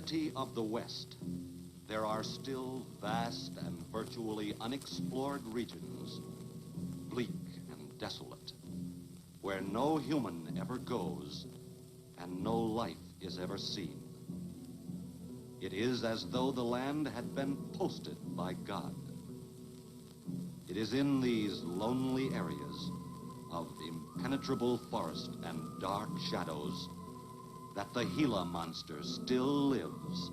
serenity of the West, there are still vast and virtually unexplored regions, bleak and desolate, where no human ever goes and no life is ever seen. It is as though the land had been posted by God. It is in these lonely areas of impenetrable forest and dark shadows that the Gila Monster still lives.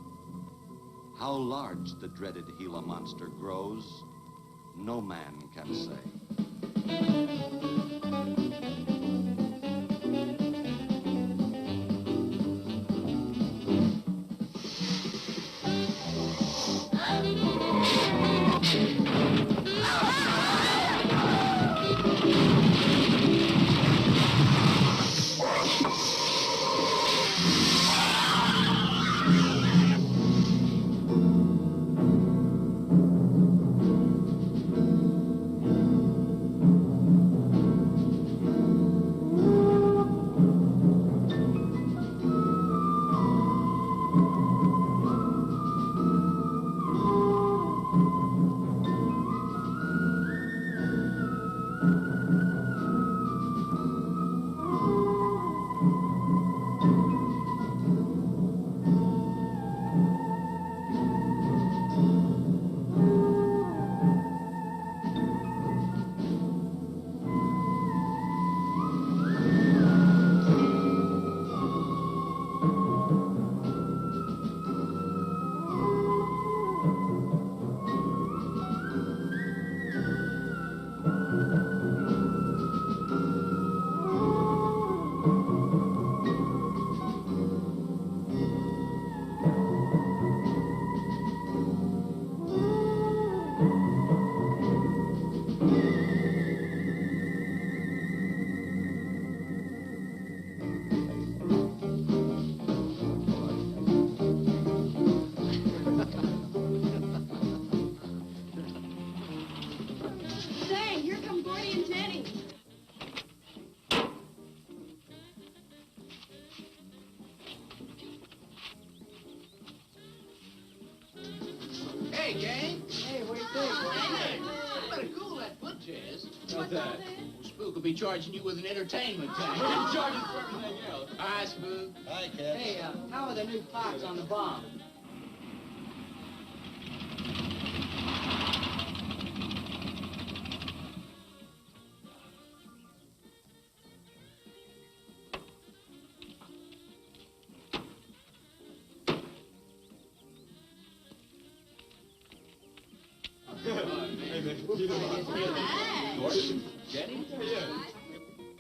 How large the dreaded Gila Monster grows, no man can say. Hey, gang. Hey, what do you think? Hey, you better cool that foot, Jazz. What's that? Well, Spook will be charging you with an entertainment tax. We're in charge for everything else. Hi, Spook. Hi, Cat. Hey, how are the new parts on the bomb? Jenny? Yeah.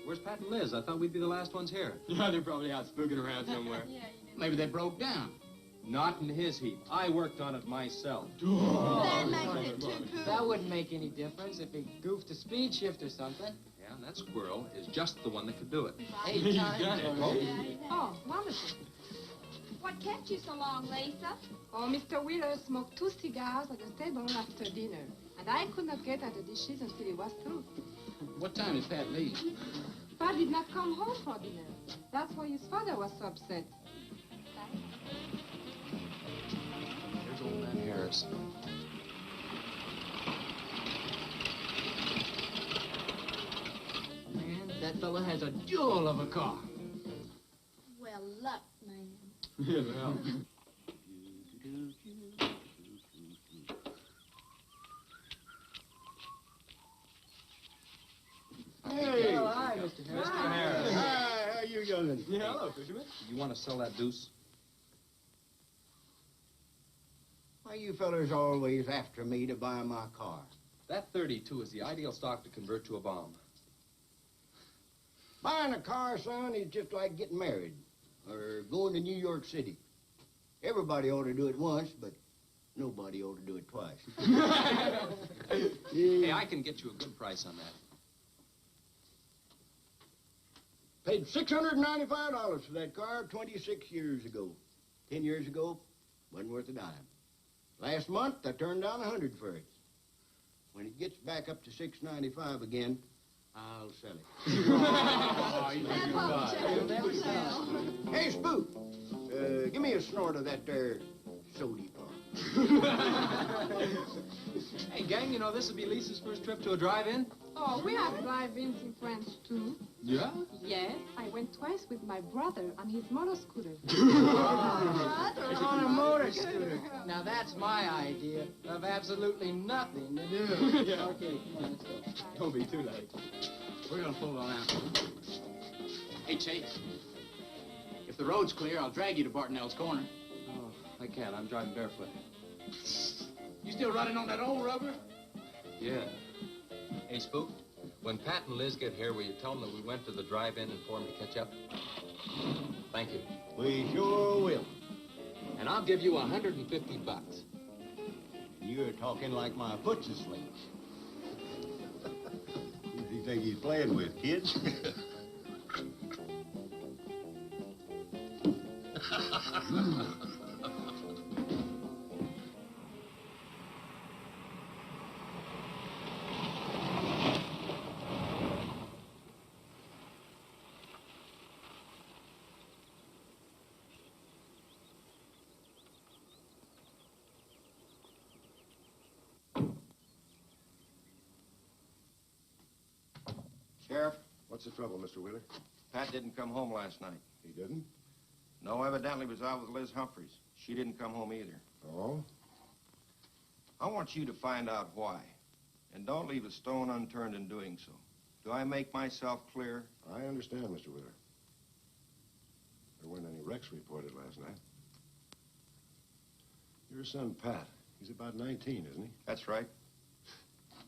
Where's Pat and Liz? I thought we'd be the last ones here. Yeah, they're probably out spooking around somewhere. Maybe they broke down. Not in his heap. I worked on it myself. That makes it too cool. That wouldn't make any difference if he goofed a speed shift or something. Yeah, that squirrel is just the one that could do it. 8 times already. Oh, wonderful. What kept you so long, Lisa? Oh, Mr. Wheeler smoked 2 cigars at the table after dinner, and I could not get at the dishes until he was through. What time did Pat leave? Pat did not come home for dinner. That's why his father was so upset. There's old man Harris. Man, that fella has a jewel of a car. Well, luck, man. Yeah, well. Hey. Oh, hi, Mr. Harris. Mr. Harris. Hi, how you youngin'? Yeah, hello, Fisherman. You want to sell that deuce? Why you fellers always after me to buy my car? That 32 is the ideal stock to convert to a bomb. Buying a car, son, is just like getting married or going to New York City. Everybody ought to do it once, but nobody ought to do it twice. Hey, I can get you a good price on that. Paid $695 for that car 26 years ago. 10 years ago, wasn't worth a dime. Last month, I turned down $100 for it. When it gets back up to $695 again, I'll sell it. Oh, you think you're fine. Hey, Spook, Give me a snort of that there sody pop. Hey, gang, you know this will be Lisa's first trip to a drive-in? Oh, we have drive-ins in France, too. Yeah? Yes, I went twice with my brother on his motor scooter. On a motor scooter. Now that's my idea of absolutely nothing to do. Yeah. Okay, come on, let's go. Don't be too late. We're gonna pull on out. Hey, Chase. If the road's clear, I'll drag you to Bartonell's corner. Oh, I can't. I'm driving barefoot. You still running on that old rubber? Yeah. Hey, Spook, when Pat and Liz get here, will you tell them that we went to the drive-in and for them to catch up? Thank you. We sure will. And I'll give you $150. You're talking like my foot's asleep. Who do you think he's playing with, kids? Sheriff, What's the trouble, Mr. Wheeler? Pat didn't come home last night. He didn't? No, evidently was out with Liz Humphreys. She didn't come home either. Oh? I want you to find out why. And don't leave a stone unturned in doing so. Do I make myself clear? I understand, Mr. Wheeler. There weren't any wrecks reported last night. Your son, Pat, he's about 19, isn't he? That's right.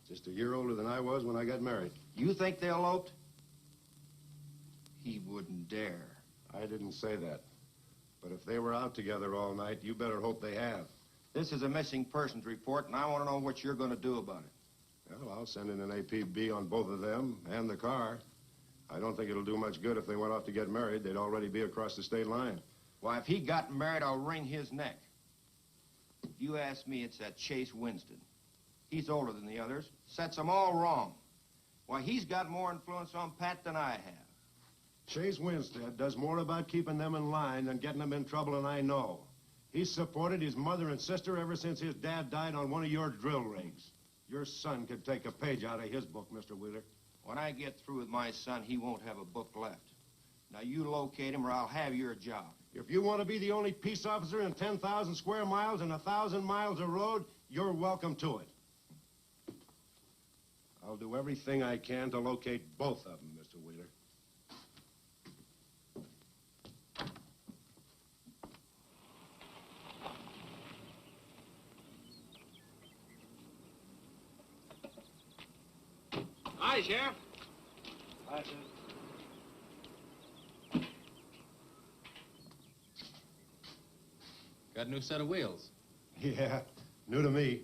Just a year older than I was when I got married. You think they eloped? He wouldn't dare. I didn't say that. But if they were out together all night, you better hope they have. This is a missing persons report, and I want to know what you're going to do about it. Well, I'll send in an APB on both of them and the car. I don't think it'll do much good if they went off to get married. They'd already be across the state line. Why, if he got married, I'll wring his neck. If you ask me, it's that Chase Winston. He's older than the others. Sets them all wrong. Why, he's got more influence on Pat than I have. Chase Winstead does more about keeping them in line than getting them in trouble than I know. He's supported his mother and sister ever since his dad died on one of your drill rigs. Your son could take a page out of his book, Mr. Wheeler. When I get through with my son, he won't have a book left. Now, you locate him or I'll have your job. If you want to be the only peace officer in 10,000 square miles and 1,000 miles of road, you're welcome to it. I'll do everything I can to locate both of them, Mr. Wheeler. Hi, Sheriff. Hi, sir. Got a new set of wheels. Yeah, new to me.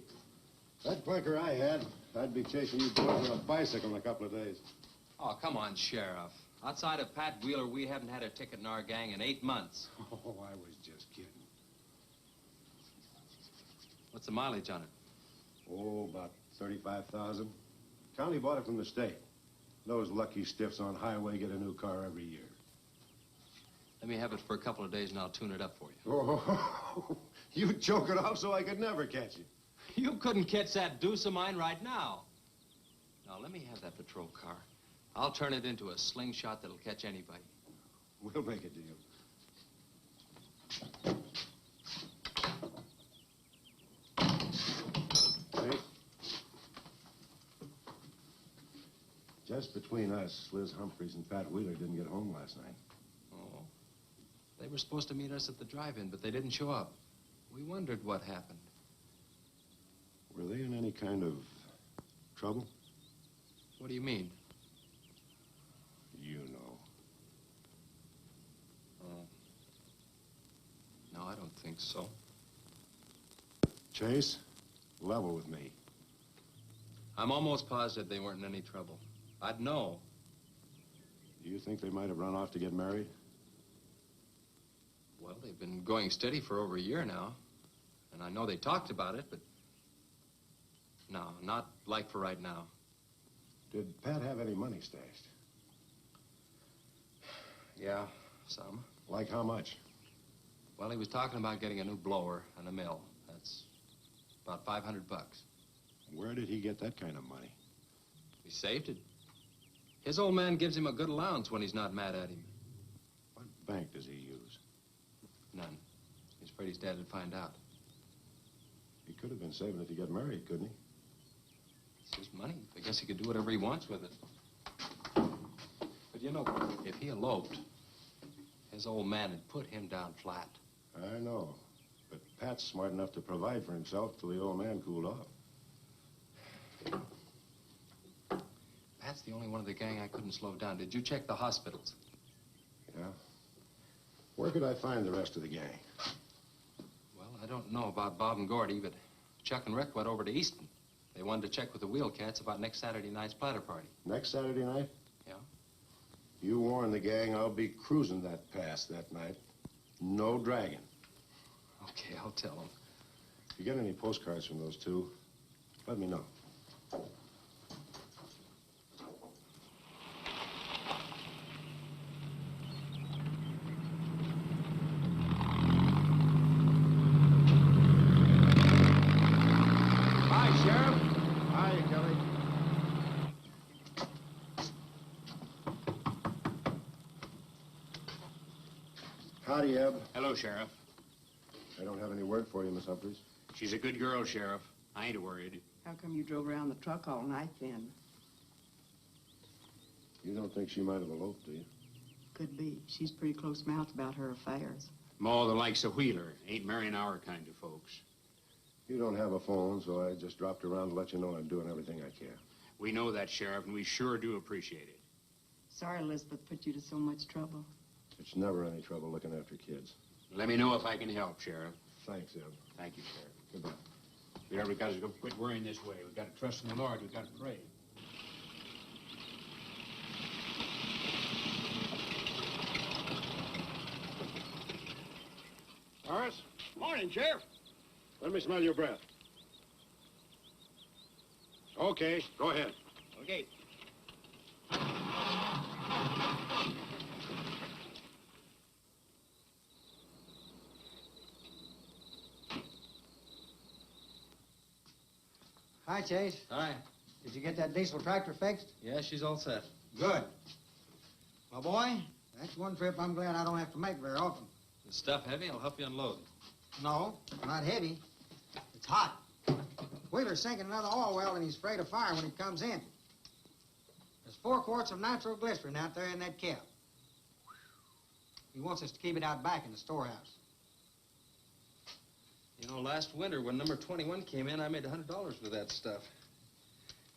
That clinker I had, I'd be chasing you boys on a bicycle in a couple of days. Oh, come on, Sheriff. Outside of Pat Wheeler, we haven't had a ticket in our gang in 8 months. Oh, I was just kidding. What's the mileage on it? Oh, about 35,000. County bought it from the state. Those lucky stiffs on highway get a new car every year. Let me have it for a couple of days and I'll tune it up for you. Oh, you choke it off so I could never catch you. You couldn't catch that deuce of mine right now. Now, let me have that patrol car. I'll turn it into a slingshot that'll catch anybody. We'll make a deal. See? Just between us, Liz Humphreys and Pat Wheeler didn't get home last night. Oh. They were supposed to meet us at the drive-in, but they didn't show up. We wondered what happened. Were they in any kind of trouble? What do you mean? You know. Oh. No, I don't think so. Chase, level with me. I'm almost positive they weren't in any trouble. I'd know. Do you think they might have run off to get married? Well, they've been going steady for over a year now. And I know they talked about it, but... No, not like for right now. Did Pat have any money stashed? Yeah, some. Like how much? Well, he was talking about getting a new blower and a mill. That's about $500. Where did he get that kind of money? He saved it. His old man gives him a good allowance when he's not mad at him. What bank does he use? None. He's afraid his dad would find out. He could have been saving it to get married, couldn't he? It's his money. I guess he could do whatever he wants with it. But you know, if he eloped, his old man had put him down flat. I know. But Pat's smart enough to provide for himself till the old man cooled off. Pat's the only one of the gang I couldn't slow down. Did you check the hospitals? Yeah. Where could I find the rest of the gang? Well, I don't know about Bob and Gordy, but Chuck and Rick went over to Easton. They wanted to check with the Wheel Cats about next Saturday night's platter party. Next Saturday night? Yeah. You warn the gang I'll be cruising that pass that night. No dragging. Okay, I'll tell them. If you get any postcards from those two, let me know. Howdy, Eb. Hello, Sheriff. I don't have any word for you, Miss Humphreys. She's a good girl, Sheriff. I ain't worried. How come you drove around the truck all night then? You don't think she might have eloped, do you? Could be. She's pretty close-mouthed about her affairs. Ma, the likes of Wheeler, ain't marrying our kind of folks. You don't have a phone, so I just dropped around to let you know I'm doing everything I can. We know that, Sheriff, and we sure do appreciate it. Sorry Elizabeth put you to so much trouble. It's never any trouble looking after kids. Let me know if I can help, Sheriff. Thanks, Eb. Thank you, Sheriff. Goodbye. We never got to quit worrying this way. We've got to trust in the Lord. We've got to pray. Horace, Morning, Sheriff. let me smell your breath. Okay, go ahead. Okay. Hi, Chase. Hi. Did you get that diesel tractor fixed? Yeah, she's all set. Good. My boy, that's one trip I'm glad I don't have to make very often. The stuff heavy? I'll help you unload. No, not heavy. It's hot. Wheeler's sinking another oil well, and he's afraid of fire when he comes in. There's 4 quarts of nitroglycerin out there in that cap. He wants us to keep it out back in the storehouse. You know, last winter when number 21 came in, I made $100 with that stuff.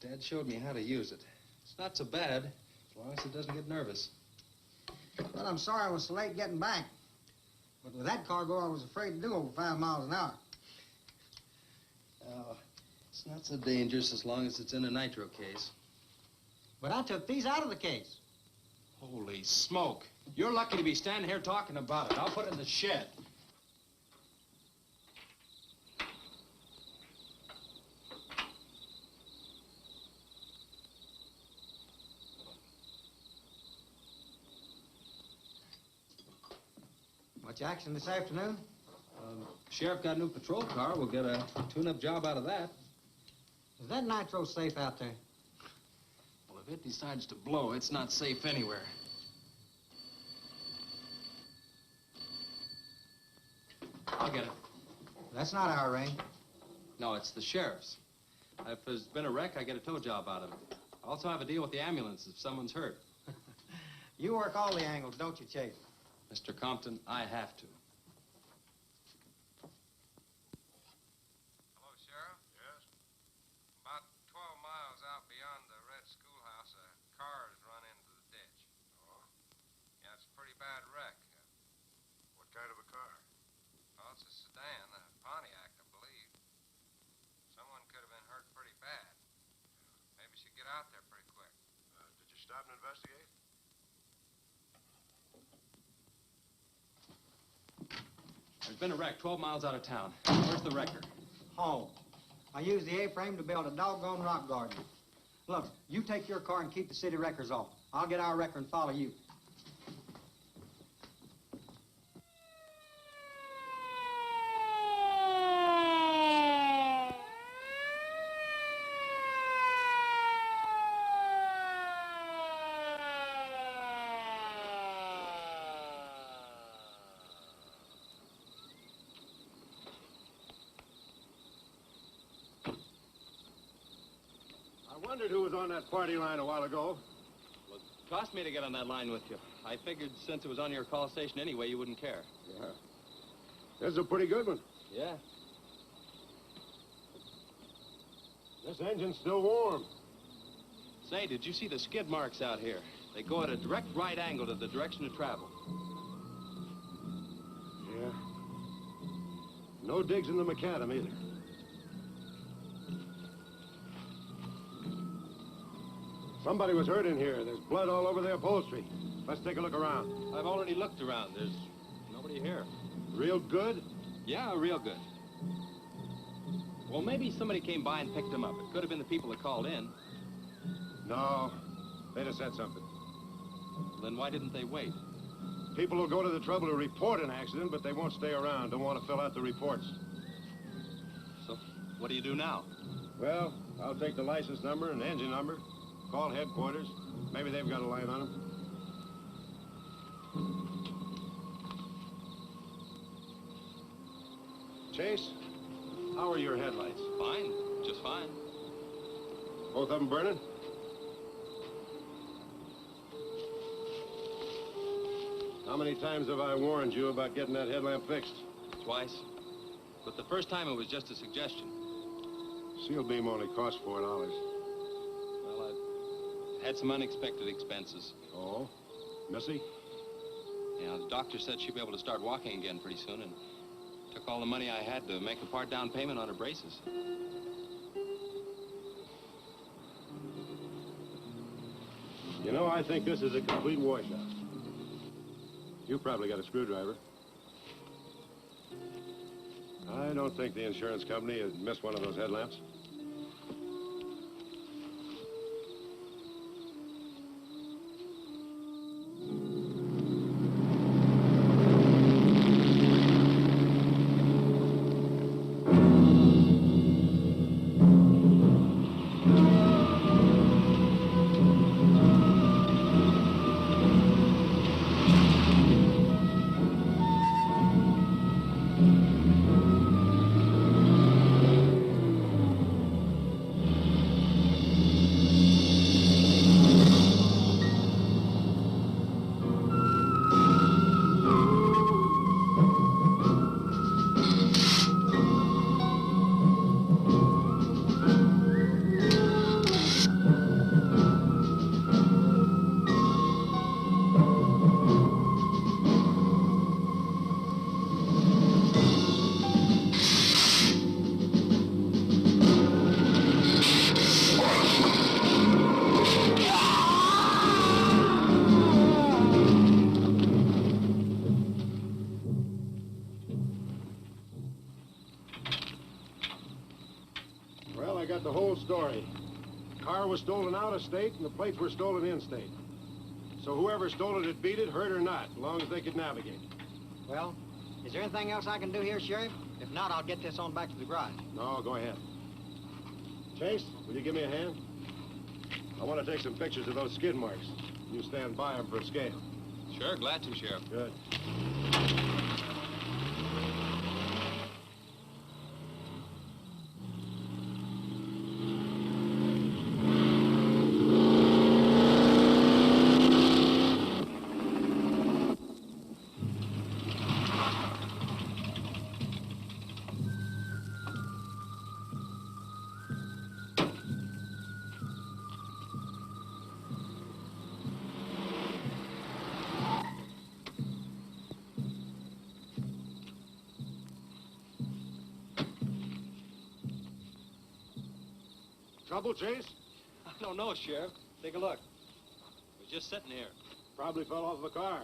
Dad showed me how to use it. It's not so bad, as long as it doesn't get nervous. Well, I'm sorry I was so late getting back. But with that cargo, I was afraid to do over 5 miles an hour. It's not so dangerous as long as it's in a nitro case. But I took these out of the case. Holy smoke. You're lucky to be standing here talking about it. I'll put it in the shed. Much action this afternoon? Sheriff got a new patrol car. We'll get a tune-up job out of that. Is that nitro safe out there? Well, if it decides to blow, it's not safe anywhere. I'll get it. That's not our ring. No, it's the sheriff's. If there's been a wreck, I get a tow job out of it. I also have a deal with the ambulance if someone's hurt. You work all the angles, don't you, Chase? Mr. Compton, I have to. Hello, Sheriff? Yes? About 12 miles out beyond the red schoolhouse, a car has run into the ditch. Oh? Yeah, it's a pretty bad wreck. What kind of a car? Oh, it's a sedan, a Pontiac, I believe. Someone could have been hurt pretty bad. Maybe you should get out there pretty quick. Did you stop and investigate? There's been a wreck 12 miles out of town. Where's the wrecker? Home. I used the A-frame to build a doggone rock garden. Look, you take your car and keep the city wreckers off. I'll get our wrecker and follow you. wondered who was on that party line a while ago. Well, it cost me to get on that line with you. I figured since it was on your call station anyway, you wouldn't care. Yeah. This is a pretty good one. Yeah. This engine's still warm. Say, did you see the skid marks out here? They go at a direct right angle to the direction of travel. Yeah. No digs in the macadam either. Somebody was hurt in here. There's blood all over the upholstery. Let's take a look around. I've already looked around. There's nobody here. Real good? Yeah, real good. Well, maybe somebody came by and picked them up. It could have been the people that called in. No. They'd have said something. Then why didn't they wait? People will go to the trouble to report an accident, but they won't stay around. Don't want to fill out the reports. So, what do you do now? Well, I'll take the license number and engine number, call headquarters. Maybe they've got a line on them. Chase, how are your headlights? Fine, just fine. Both of them burning? How many times have I warned you about getting that headlamp fixed? Twice. But the first time it was just a suggestion. Seal beam only costs $4. Well, I've had some unexpected expenses. Oh? Missy? Yeah, the doctor said she'd be able to start walking again pretty soon, and took all the money I had to make a part down payment on her braces. You know, I think this is a complete washout. You probably got a screwdriver. I don't think the insurance company has missed one of those headlamps. Well, I got the whole story. The car was stolen out of state, and the plates were stolen in state. So whoever stole it had beat it, hurt or not, as long as they could navigate. Well, is there anything else I can do here, Sheriff? If not, I'll get this on back to the garage. No, go ahead. Chase, will you give me a hand? I want to take some pictures of those skid marks. You stand by them for a scale. Sure, glad to, Sheriff. Good. Trouble, Chase? I don't know, Sheriff. Take a look. It was just sitting here. Probably fell off of a car.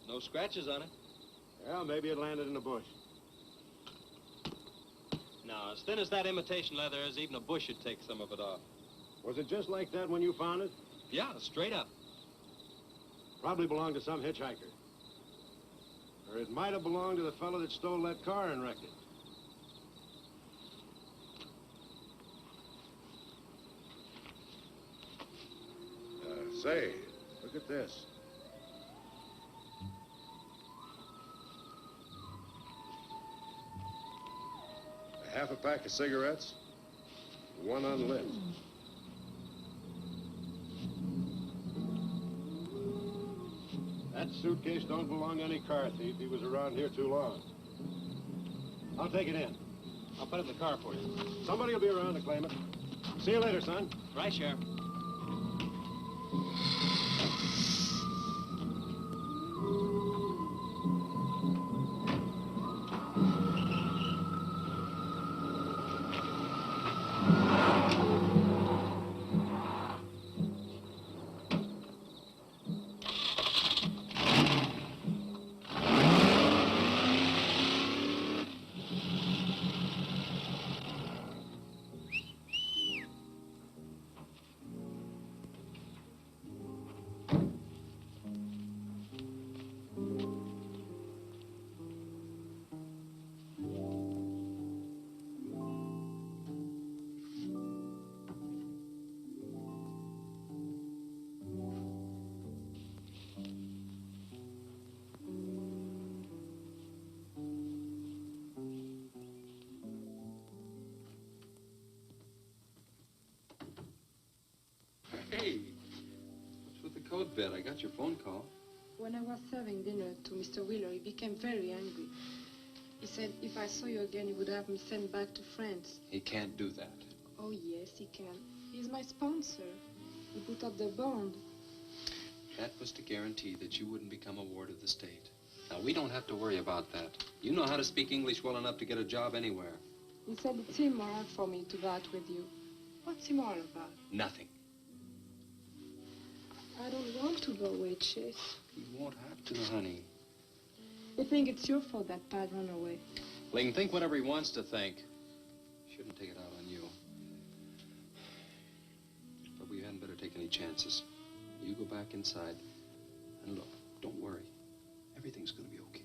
No scratches on it. Well, maybe it landed in a bush. Now, as thin as that imitation leather is, even a bush should take some of it off. Was it just like that when you found it? Yeah, straight up. Probably belonged to some hitchhiker. Or it might have belonged to the fellow that stole that car and wrecked it. Say, look at this. A half a pack of cigarettes, one unlit. That suitcase don't belong to any car thief. He was around here too long. I'll take it in. I'll put it in the car for you. Somebody will be around to claim it. See you later, son. Right, Sheriff. Hey, what's with the coat bed? I got your phone call. When I was serving dinner to Mr. Wheeler, he became very angry. He said if I saw you again, he would have me sent back to France. He can't do that. Oh, yes, he can. He's my sponsor. He put up the bond. That was to guarantee that you wouldn't become a ward of the state. Now, we don't have to worry about that. You know how to speak English well enough to get a job anywhere. He said it's immoral for me to go out with you. What's immoral about? Nothing. I don't want to go away, Chase. You won't have to, honey. You think it's your fault that Pat ran away? Well, he can think whatever he wants to think. Shouldn't take it out on you. But we hadn't better take any chances. You go back inside. And look, don't worry. Everything's going to be okay.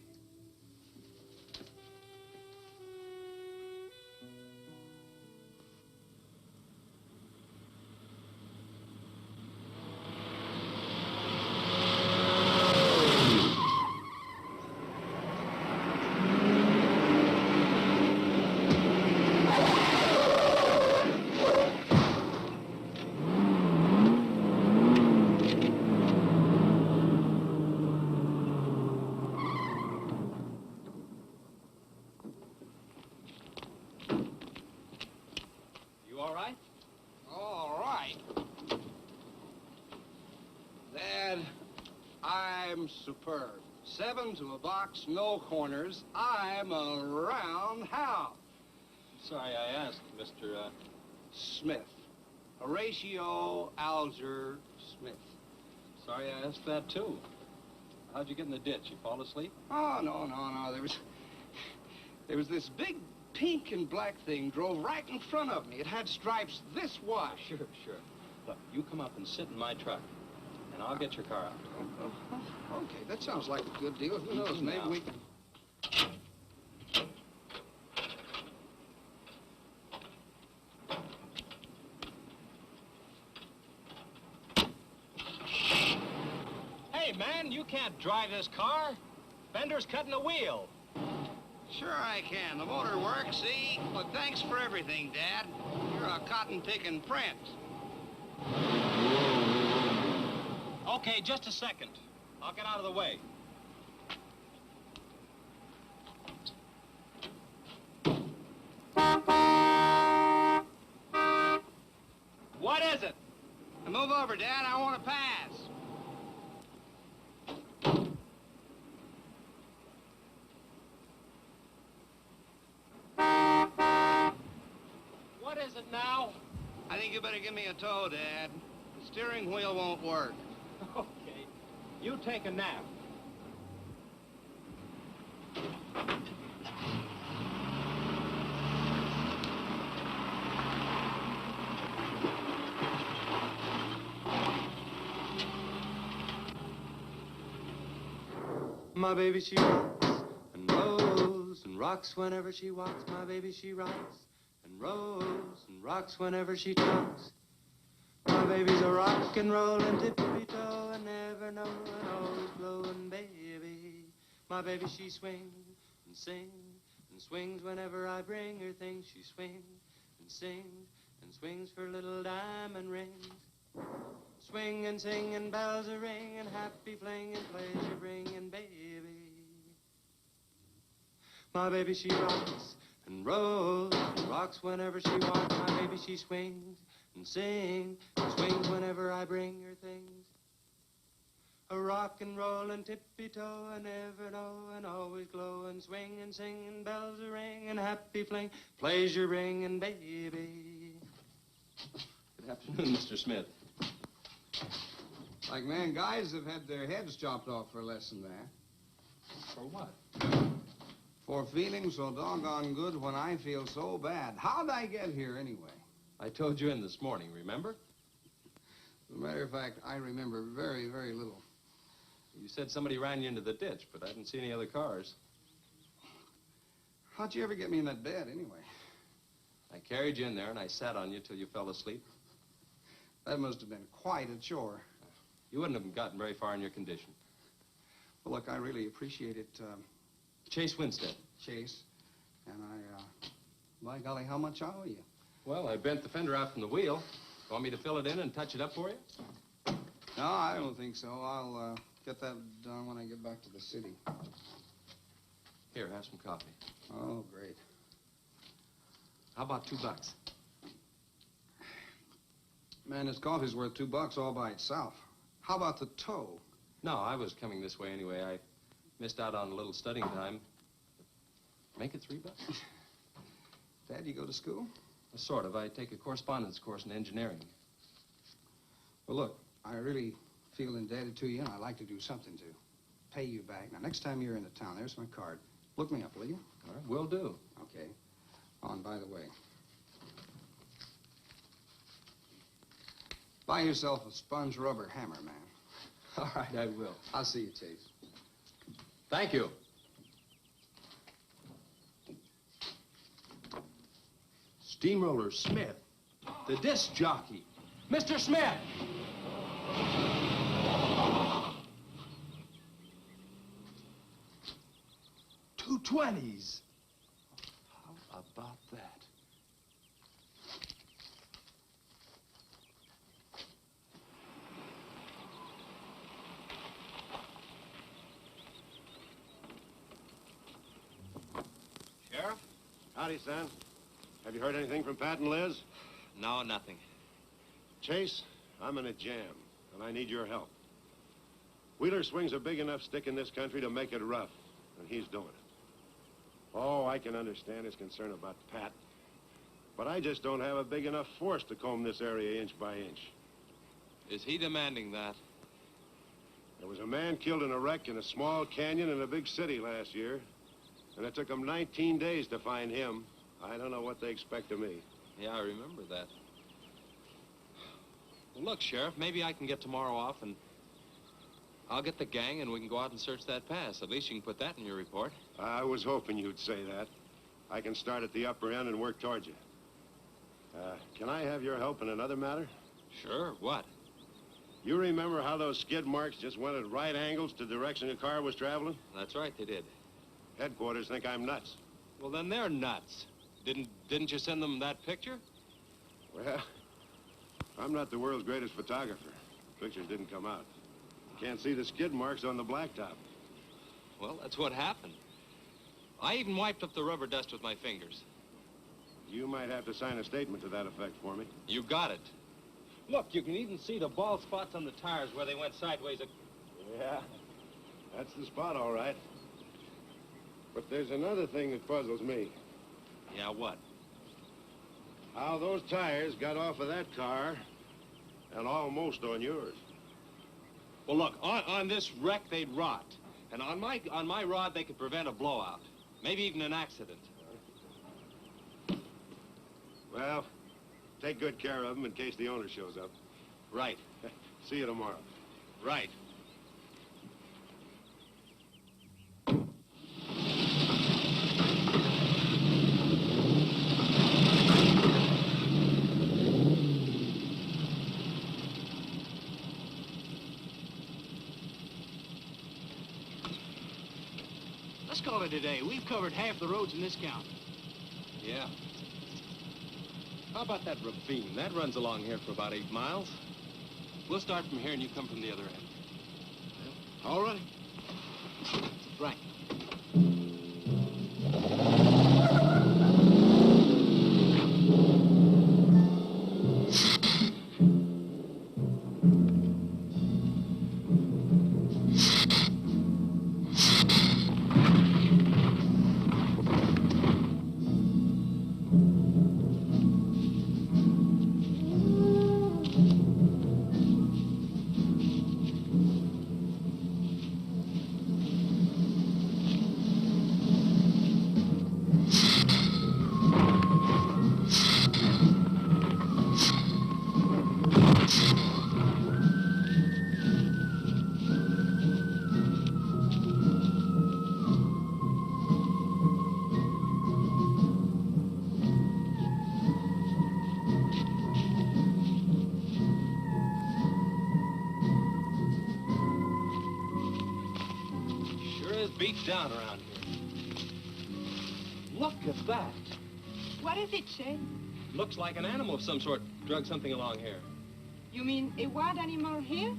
Superb. 7 to a box, no corners. I'm a roundhouse. Sorry I asked, Mr. Smith. Horatio Alger Smith. Sorry I asked that, too. How'd you get in the ditch? You fall asleep? Oh, no. There was this big pink and black thing drove right in front of me. It had stripes this wide. Sure. Look, you come up and sit in my truck, and I'll get your car out. Okay, that sounds like a good deal. Who knows, maybe we can... Hey, man, you can't drive this car. Bender's cutting the wheel. Sure I can. The motor works, see? Well, thanks for everything, Dad. You're a cotton-picking prince. Okay, just a second. I'll get out of the way. What is it? Now move over, Dad. I want to pass. What is it now? I think you better give me a tow, Dad. The steering wheel won't work. Okay. You take a nap. My baby, she rocks and rolls and rocks whenever she walks. My baby, she rocks and rolls and rocks whenever she talks. My baby's a rock and rollin' tippy-toe and never knowin', always blowin' baby. My baby, she swings and sings and swings whenever I bring her things. She swings and sings and swings for little diamond rings. swing and sing and bells are ring and happy fling and pleasure bringing baby. My baby, she rocks and rolls and rocks whenever she walks. My baby, she swings and sings and swings whenever I bring her things. A rock and roll and tippy-toe and ever know and always glow and swing and sing and bells a ring and happy fling, pleasure ring and baby. Good afternoon, Mr. Smith. Like man, guys have had their heads chopped off for less than that. For what? For feeling so doggone good when I feel so bad. How'd I get here anyway? I told you in this morning, remember? As a matter of fact, I remember very, very little. You said somebody ran you into the ditch, but I didn't see any other cars. How'd you ever get me in that bed anyway? I carried you in there and I sat on you till you fell asleep. That must have been quite a chore. You wouldn't have gotten very far in your condition. Well, look, I really appreciate it, Chase Winstead. Chase. And by golly, how much I owe you? Well, I bent the fender out from the wheel. Want me to fill it in and touch it up for you? No, I don't think so. I'll get that done when I get back to the city. Here, have some coffee. Oh, great. How about $2? Man, this coffee's worth $2 all by itself. How about the tow? No, I was coming this way anyway. I missed out on a little studying time. Make it $3. Dad, you go to school? Sort of. I take a correspondence course in engineering. Well, look, I really feel indebted to you, and I'd like to do something to pay you back. Now, next time you're in the town, there's my card. Look me up, will you? All right, will do. Okay. Oh, and by the way, buy yourself a sponge rubber hammer, man. All right, I will. I'll see you, Chase. Thank you. Steamroller Smith, the disc jockey. Mr. Smith! 220s. How about that? Sheriff? Howdy, son. Have you heard anything from Pat and Liz? No, nothing. Chase, I'm in a jam, and I need your help. Wheeler swings a big enough stick in this country to make it rough, and he's doing it. Oh, I can understand his concern about Pat, but I just don't have a big enough force to comb this area inch by inch. Is he demanding that? There was a man killed in a wreck in a small canyon in a big city last year, and it took them 19 days to find him. I don't know what they expect of me. Yeah, I remember that. Well, look, Sheriff, maybe I can get tomorrow off and I'll get the gang and we can go out and search that pass. At least you can put that in your report. I was hoping you'd say that. I can start at the upper end and work towards you. Can I have your help in another matter? Sure, what? You remember how those skid marks just went at right angles to the direction the car was traveling? That's right, they did. Headquarters think I'm nuts. Well, then they're nuts. Didn't you send them that picture? Well, I'm not the world's greatest photographer. The pictures didn't come out. Can't see the skid marks on the blacktop. Well, that's what happened. I even wiped up the rubber dust with my fingers. You might have to sign a statement to that effect for me. You got it. Look, you can even see the bald spots on the tires where they went sideways. Yeah, that's the spot, all right. But there's another thing that puzzles me. Yeah, what? How those tires got off of that car and almost on yours. Well, look, on this wreck, they'd rot. And on my rod, they could prevent a blowout. Maybe even an accident. Well, take good care of them in case the owner shows up. Right. See you tomorrow. Right. Let's call it a day. We've covered half the roads in this county. Yeah. How about that ravine? That runs along here for about 8 miles. We'll start from here and you come from the other end. All right. Right. Beat down around here. Look at that. What is it, Shay? Looks like an animal of some sort drug something along here. You mean a wild animal here?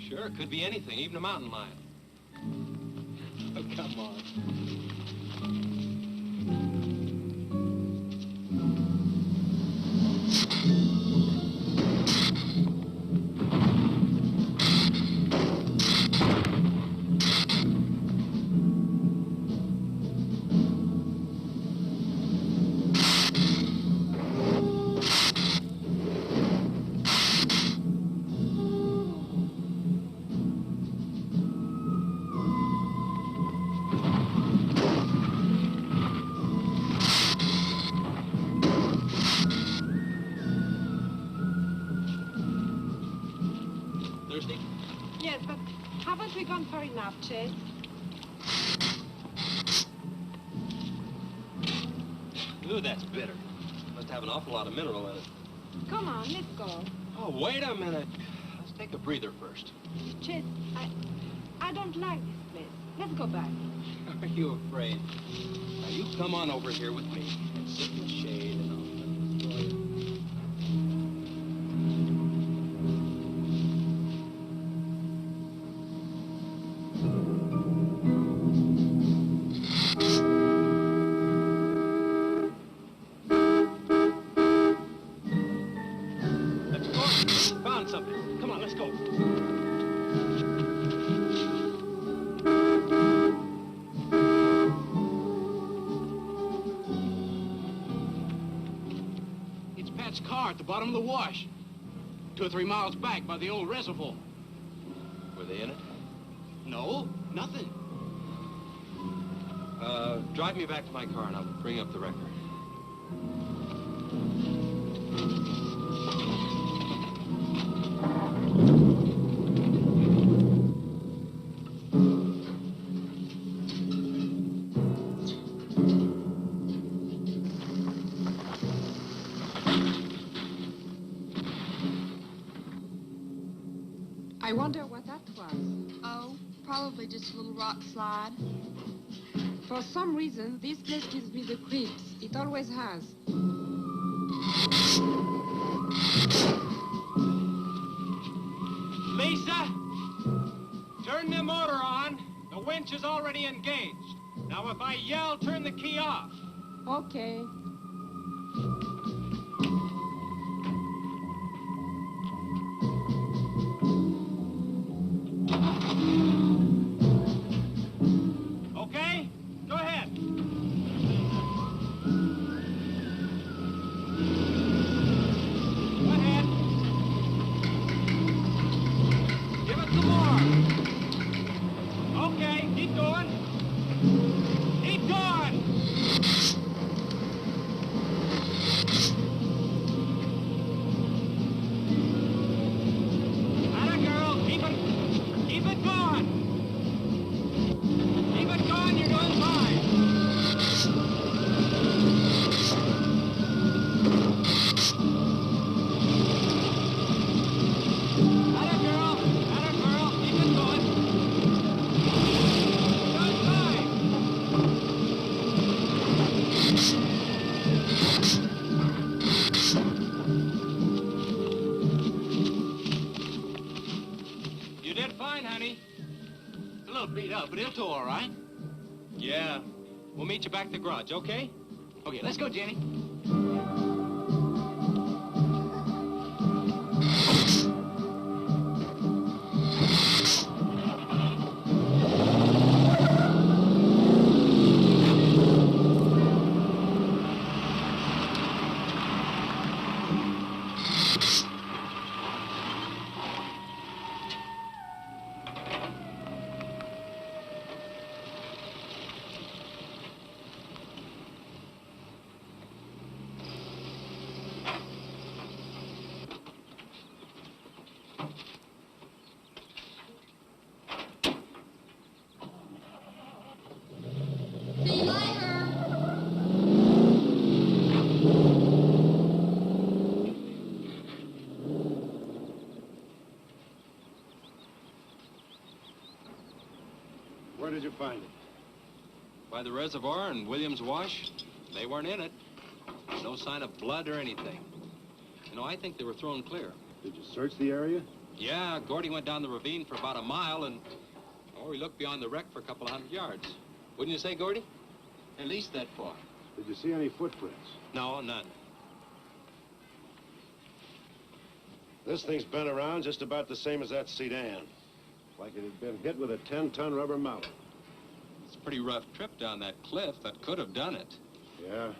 Sure, it could be anything, even a mountain lion. Oh, come on. Yes, but haven't we gone far enough, Chase? Ooh, that's bitter. Must have an awful lot of mineral in it. Come on, let's go. Oh, wait a minute. Let's take a breather first. Chase, I don't like this place. Let's go back. Are you afraid? Now, you come on over here with me and sit in the shade and I'll enjoy it. Car at the bottom of the wash. 2 or 3 miles back by the old reservoir. Were they in it? No, nothing. Drive me back to my car and I'll bring up the record. I wonder what that was. Oh, probably just a little rock slide. For some reason, this place gives me the creeps. It always has. Lisa! Turn the motor on. The winch is already engaged. Now, if I yell, turn the key off. Okay. Okay? Go ahead. Go ahead. Give it some more. Okay, keep going. Keep going. little beat up, but he'll tow all right. Yeah. We'll meet you back at the garage, okay? Okay, let's go, Jenny. See you later. Where did you find it? By the reservoir and Williams Wash. They weren't in it. No sign of blood or anything. You know, I think they were thrown clear. Did you search the area? Yeah, Gordy went down the ravine for about a mile and... Oh, he looked beyond the wreck for a couple of 100 yards. Wouldn't you say, Gordy? At least that far. Did you see any footprints? No, none. This thing's been around just about the same as that sedan. Like it had been hit with a 10-ton rubber mallet. It's a pretty rough trip down that cliff. That could have done it. Yeah?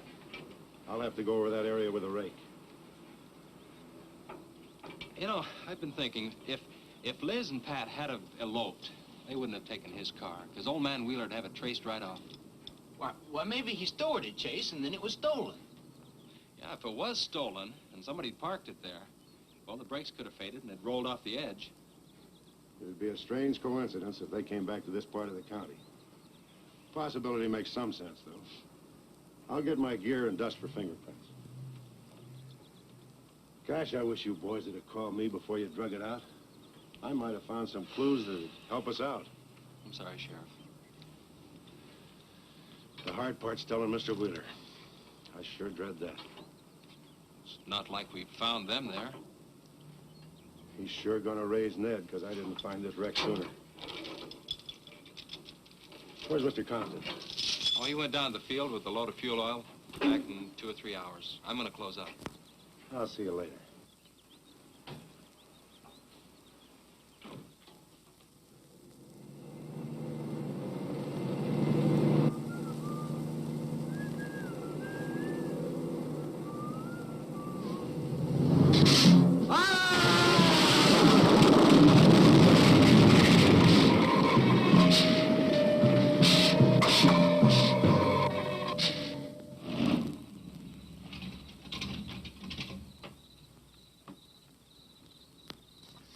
I'll have to go over that area with a rake. You know, I've been thinking, if Liz and Pat had have eloped, they wouldn't have taken his car, because old man Wheeler'd have it traced right off. Well, maybe he stored it, Chase, and then it was stolen. Yeah, if it was stolen and somebody parked it there, well, the brakes could have faded and it rolled off the edge. It'd be a strange coincidence if they came back to this part of the county. Possibility makes some sense, though. I'll get my gear and dust for fingerprints. Gosh, I wish you boys would have called me before you drug it out. I might have found some clues that'd help us out. I'm sorry, Sheriff. The hard part's telling Mr. Wheeler. I sure dread that. It's not like we found them there. He's sure gonna raise Ned, because I didn't find this wreck sooner. Where's Mr. Compton? Oh, he went down the field with a load of fuel oil. Back in 2 or 3 hours. I'm gonna close up. I'll see you later.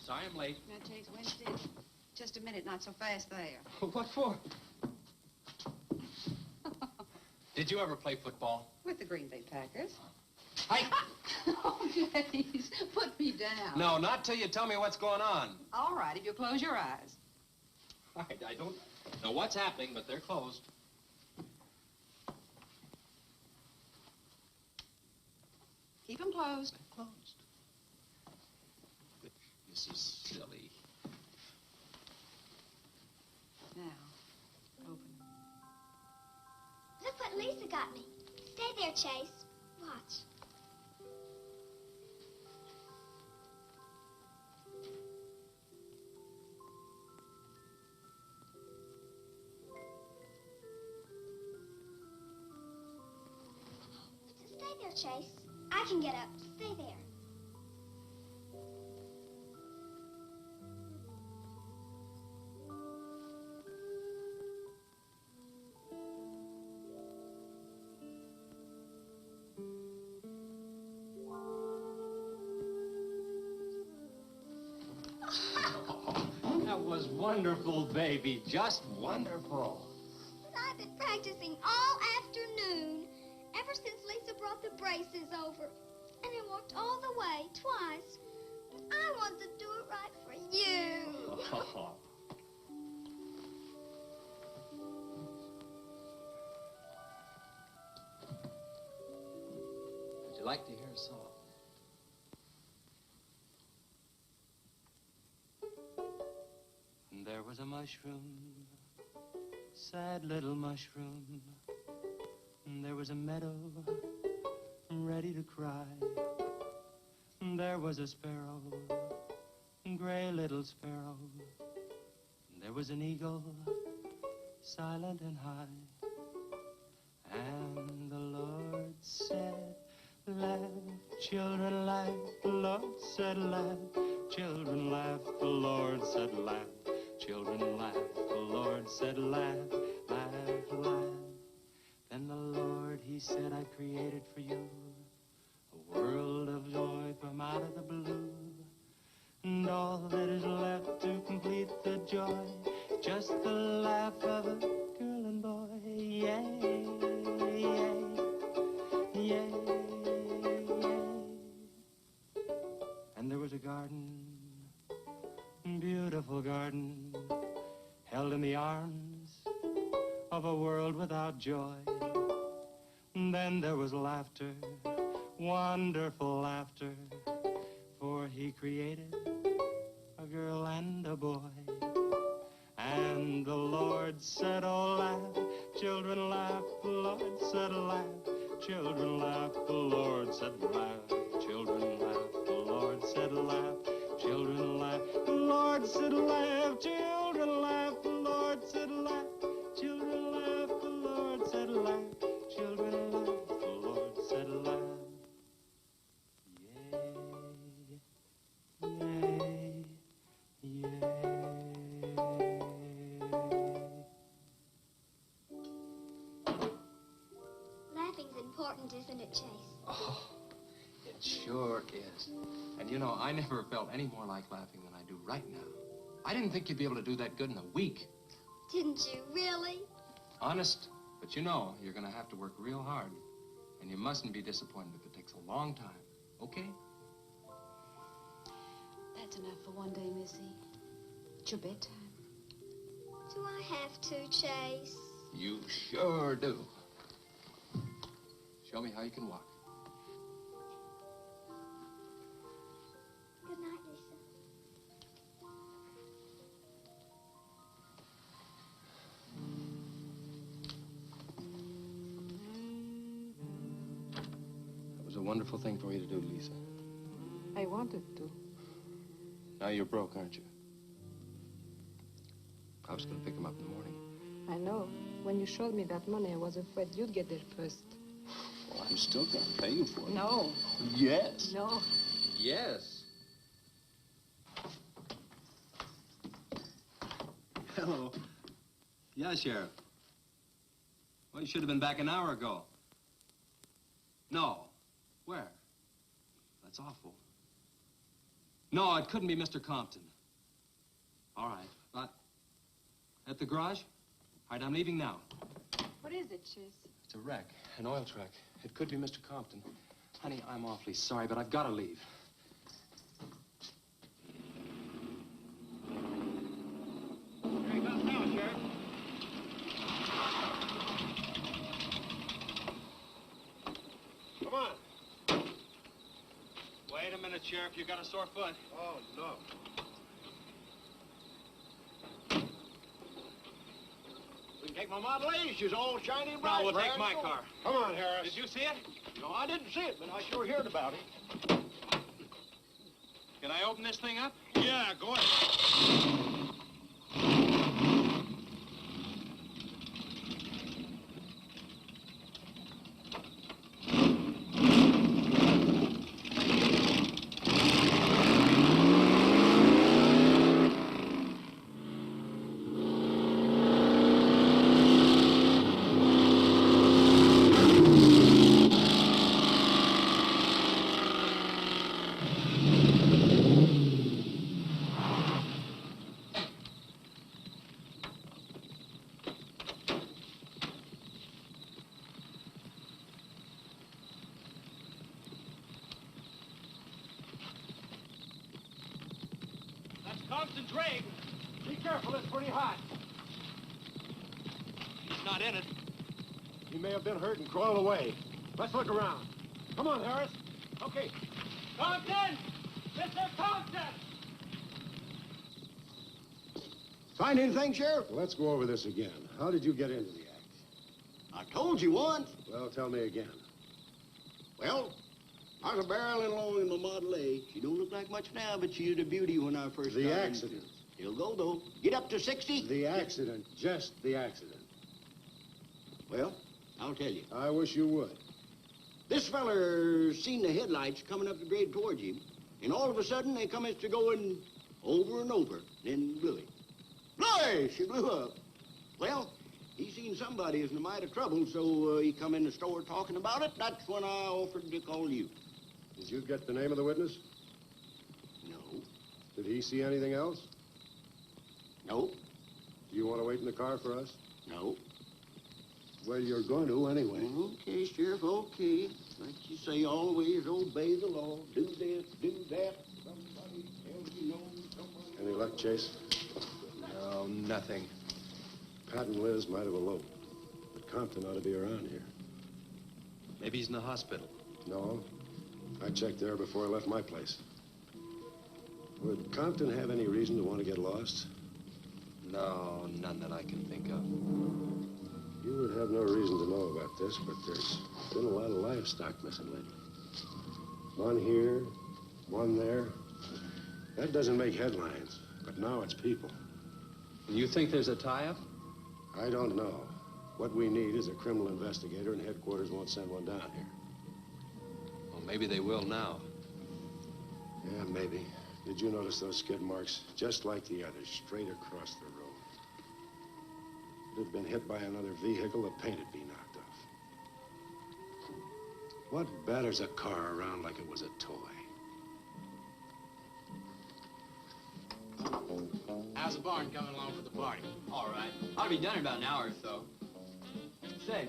Sorry I'm late. Now, Chase, Winston, just a minute, not so fast there. What for? Did you ever play football? With the Green Bay Packers. Hey! Oh, please, put me down. No, not till you tell me what's going on. All right, if you'll close your eyes. I don't know what's happening, but they're closed. Keep them closed. Closed. This is silly. Now, open. Look what Lisa got me. Stay there, Chase. Watch. Stay there, Chase. I can get up. Stay there. That was wonderful, baby. Just wonderful. But I've been practicing all afternoon, ever since Lisa brought the braces over. And I walked all the way, twice. I want to do it right for you. Would you like to hear a song? There was a mushroom sad little mushroom. There was a meadow ready to cry. There was a sparrow, gray little sparrow. There was an eagle, silent and high. And the Lord said, laugh, children, laugh. The Lord said, laugh, children, laugh. The Lord said, laugh, children, laugh. The Lord said, laugh, laugh, laugh. Then the Lord, he said, I created for you a world of joy from out of the blue. And all that is left to complete the joy, just the laugh of a girl and boy. Yay, yay, yay, yay. And there was a garden, beautiful garden, held in the arms of a world without joy. And then there was laughter, wonderful laughter, for he created a girl and a boy. And the Lord said, oh, laugh, children, laugh. The Lord said, laugh, children, laugh. The Lord said, laugh, children, laugh. The Lord said, laugh, children, laugh. The Lord said, laugh, children, laugh. The Lord said, laugh, children, laugh. The Lord said, laugh, children, laugh. The Lord said, laugh. Yay, yay, yay. Laughing's important, isn't it, Chase? Oh, it sure is. And you know, I never felt any more like laughing than I do right now. I didn't think you'd be able to do that good in a week. Didn't you, really? Honest. But you know, you're going to have to work real hard. And you mustn't be disappointed if it takes a long time. Okay? That's enough for one day, Missy. It's your bedtime. Do I have to, Chase? You sure do. Show me how you can walk. Good night, Lisa. That was a wonderful thing for you to do, Lisa. I wanted to. Now you're broke, aren't you? I was going to pick him up in the morning. I know. When you showed me that money, I was afraid you'd get there first. Well, I'm still going to pay you for it. No. Yes. No. Yes. Hello. Yeah, Sheriff. Well, you should have been back an hour ago. No. Where? That's awful. No, it couldn't be Mr. Compton. All right, but at the garage? All right, I'm leaving now. What is it, Chase? It's a wreck, an oil truck. It could be Mr. Compton. Honey, I'm awfully sorry, but I've got to leave. Here he comes now, Sheriff. Come on. Wait a minute, Sheriff. You got a sore foot. Oh, no. We can take my Model A. She's all shiny and bright. No, we'll take right? my car. Come on, Harris. Did you see it? No, I didn't see it, but I sure heard about it. Can I open this thing up? Yeah, go ahead. Compton's rig. Be careful, it's pretty hot. He's not in it. He may have been hurt and crawled away. Let's look around. Come on, Harris. Okay. Compton! Mr. Compton! Find anything, Sheriff? Let's go over this again. How did you get into the act? I told you once. Well, tell me again. Well, I was barreling along in my Model A. She don't look like much now, but she was a beauty when I first The started. accident. He'll go, though. Get up to 60. The accident. Just the accident. Well, I'll tell you. I wish you would. This feller seen the headlights coming up the grade towards him, and all of a sudden they come to going over and over, then blew him. Bloy! She blew up. Well, he seen somebody was in a mite of trouble, so he come in the store talking about it. That's when I offered to call you. Did you get the name of the witness? No. Did he see anything else? No. Do you want to wait in the car for us? No. Well, you're going to anyway. Okay, Sheriff, okay. Like you say, always obey the law. Do this, do that. Somebody tells you no, somebody... Any luck, Chase? No, nothing. Pat and Liz might have eloped, but Compton ought to be around here. Maybe he's in the hospital. No. I checked there before I left my place. Would Compton have any reason to want to get lost? No, none that I can think of. You would have no reason to know about this, but there's been a lot of livestock missing lately. One here, one there. That doesn't make headlines, but now it's people. You think there's a tie-up? I don't know. What we need is a criminal investigator, and headquarters won't send one down here. Well, maybe they will now. Yeah, maybe. Did you notice those skid marks? Just like the others, straight across the road. If it had been hit by another vehicle, the paint would be knocked off. What batters a car around like it was a toy? How's the barn coming along for the party? All right. I'll be done in about an hour or so. Say,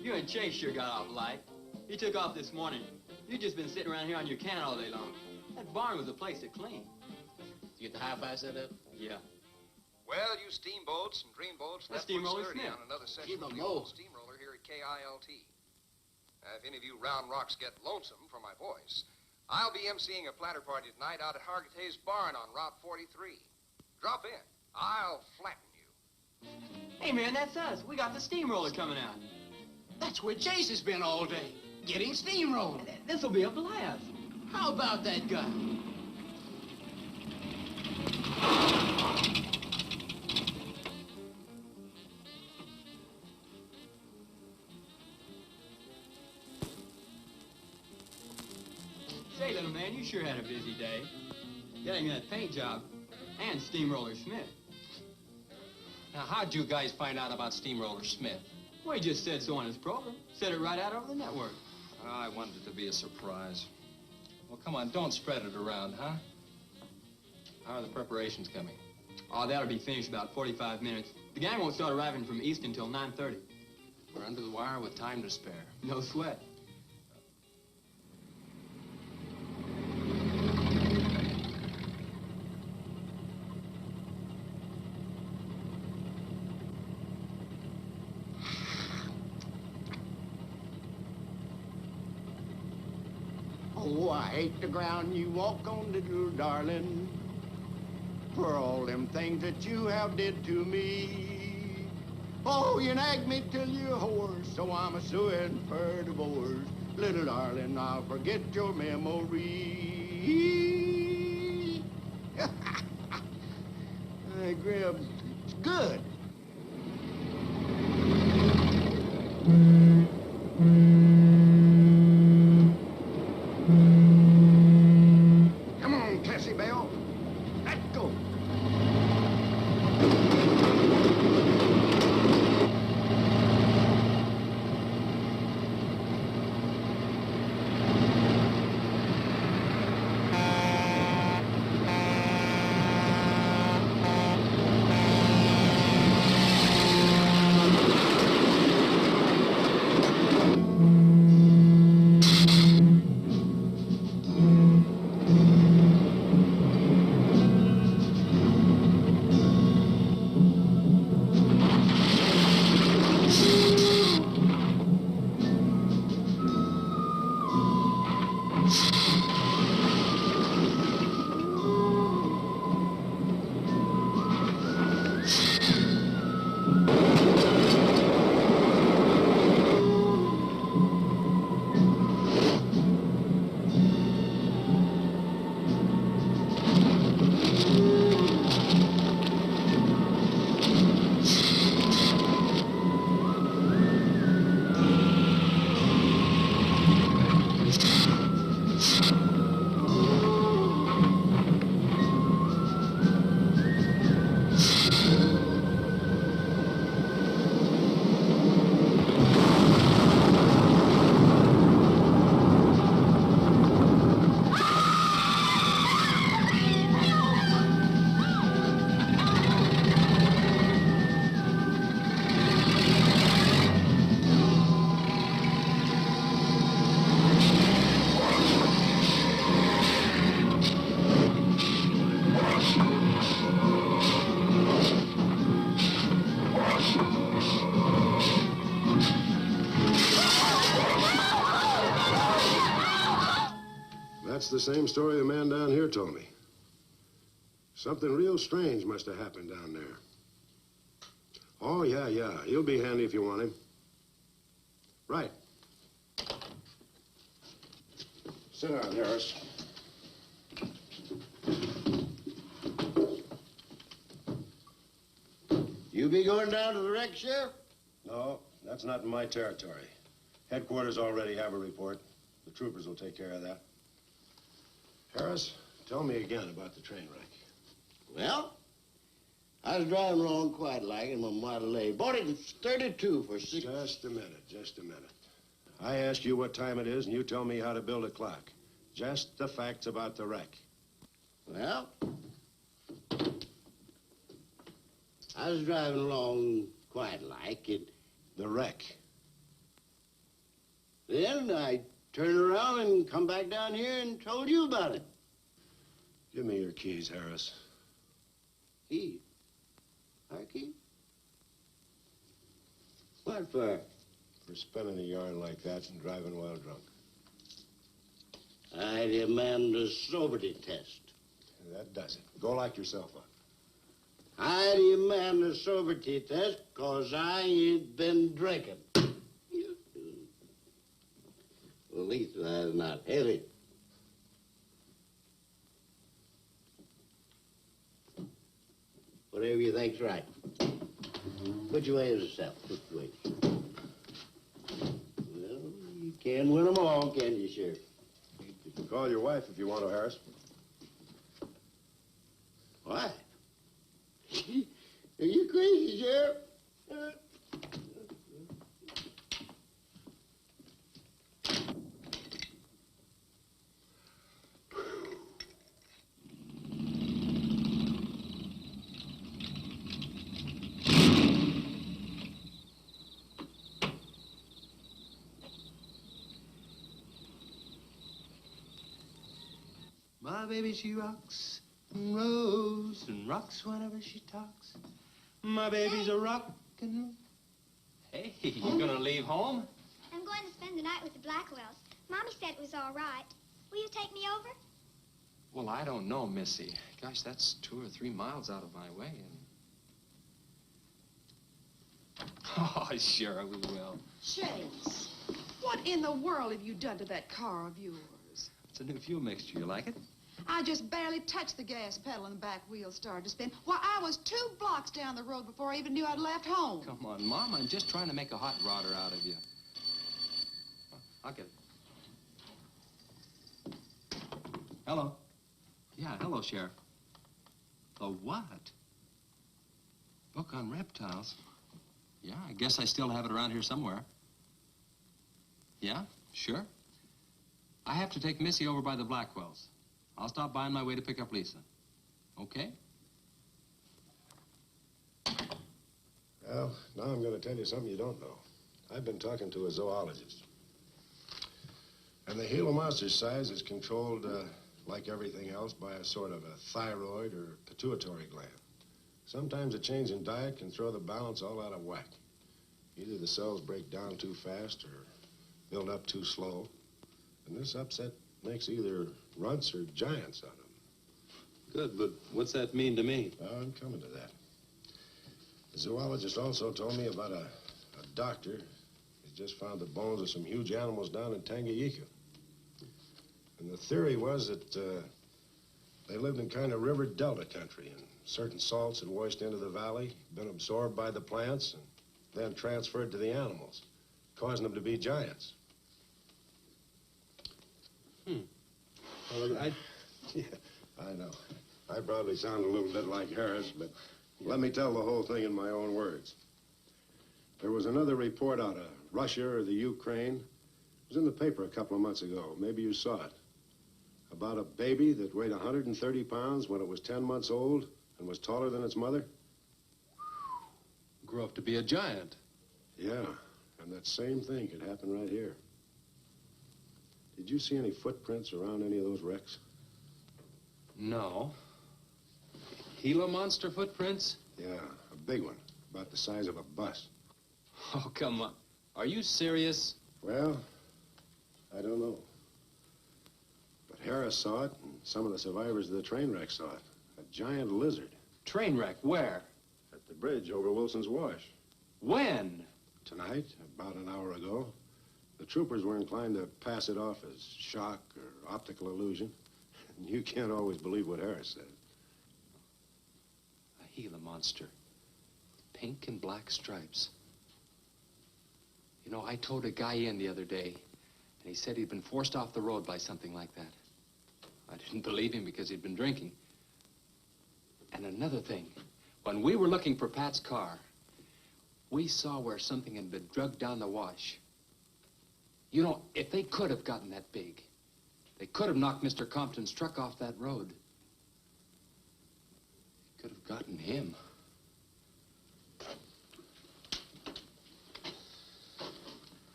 you and Chase sure got off light. He took off this morning. You've just been sitting around here on your can all day long. That barn was a place to clean. You get the hi-fi set up? Yeah. Well, you steamboats and dreamboats, That's left foot Steamroller sturdy Smith. on another session Keep of 'em the old low. steamroller here at KILT. If any of you round rocks get lonesome for my voice, I'll be emceeing a platter party tonight out at Hargitay's Barn on Route 43. Drop in. I'll flatten you. Hey, man, that's us. We got the steamroller coming out. That's where Chase has been all day, getting steamrolled. This'll be a blast. How about that guy? Say, little man, you sure had a busy day. Getting that paint job and Steamroller Smith. Now, how'd you guys find out about Steamroller Smith? Well, he just said so on his program. Said it right out over the network. I wanted it to be a surprise. Well, come on, don't spread it around, huh? How are the preparations coming? Oh, that'll be finished about 45 minutes. The gang won't start arriving from East until 9:30. We're under the wire with time to spare. No sweat. Oh, I hate the ground you walk on, little darling, for all them things that you have did to me. Oh, you nagged me till you're hoarse, so I'm a-suing for divorce. Little darling, I'll forget your memory. Hey, Grib, it's good. Come on, Cassie Bell. Let's go. the same story the man down here told me. Something real strange must have happened down there. Oh, yeah. He'll be handy if you want him. Right. Sit down, Harris. You be going down to the wreck, Sheriff? No, that's not in my territory. Headquarters already have a report. The troopers will take care of that. Harris, tell me again about the train wreck. Well, I was driving along quite like in my Model A. Bought it at 32 for six... Just a minute. I ask you what time it is, and you tell me how to build a clock. Just the facts about the wreck. Well, I was driving along quite like it. The wreck. Then I turned around and come back down here and told you about it. Give me your keys, Harris. Keys? Our keys? What for? For spinning a yarn like that and driving while drunk. I demand a sobriety test. That does it. Go lock yourself up. I demand a sobriety test because I ain't been drinking. Well, at least that's not heavy. Whatever you think's right. Put your way as yourself. Put your way. Well, you can't win them all, can you, Sheriff? You can call your wife if you want to, Harris. Why? Are you crazy, Sheriff? My baby, she rocks and rolls and rocks whenever she talks. My baby's a rockin'. Hey, you gonna leave home? I'm going to spend the night with the Blackwells. Mommy said it was all right. Will you take me over? Well, I don't know, Missy. Gosh, that's 2 or 3 miles out of my way. And... Oh, sure, we will. Chase, what in the world have you done to that car of yours? It's a new fuel mixture. You like it? I just barely touched the gas pedal and the back wheels started to spin. Why, I was 2 blocks down the road before I even knew I'd left home. Come on, Mom. I'm just trying to make a hot rodder out of you. Oh, I'll get it. Hello. Yeah, hello, Sheriff. The what? Book on reptiles? Yeah, I guess I still have it around here somewhere. Yeah, sure. I have to take Missy over by the Blackwells. I'll stop by on my way to pick up Lisa. Okay? Well, now I'm going to tell you something you don't know. I've been talking to a zoologist. And the Gila Monster's size is controlled, like everything else, by a sort of a thyroid or pituitary gland. Sometimes a change in diet can throw the balance all out of whack. Either the cells break down too fast or build up too slow. And this upset makes either runts or giants out of them. Good, but what's that mean to me? Well, I'm coming to that. The zoologist also told me about a doctor. He's just found the bones of some huge animals down in Tanganyika. And the theory was that they lived in kind of river delta country, and certain salts had washed into the valley, been absorbed by the plants, and then transferred to the animals, causing them to be giants. Well, Yeah, I know. I probably sound a little bit like Harris, but let me tell the whole thing in my own words. There was another report out of Russia or the Ukraine. It was in the paper a couple of months ago. Maybe you saw it. About a baby that weighed 130 pounds when it was 10 months old and was taller than its mother. Grew up to be a giant. Yeah, and that same thing could happen right here. Did you see any footprints around any of those wrecks? No. Gila Monster footprints? Yeah, a big one, about the size of a bus. Oh, come on. Are you serious? Well, I don't know. But Harris saw it, and some of the survivors of the train wreck saw it. A giant lizard. Train wreck? Where? At the bridge over Wilson's Wash. When? Tonight, about an hour ago. The troopers were inclined to pass it off as shock or optical illusion. And you can't always believe what Harris said. A Gila Monster. Pink and black stripes. You know, I towed a guy in the other day, and he said he'd been forced off the road by something like that. I didn't believe him because he'd been drinking. And another thing, when we were looking for Pat's car, we saw where something had been drugged down the wash. You know, if they could have gotten that big, they could have knocked Mr. Compton's truck off that road. They could have gotten him.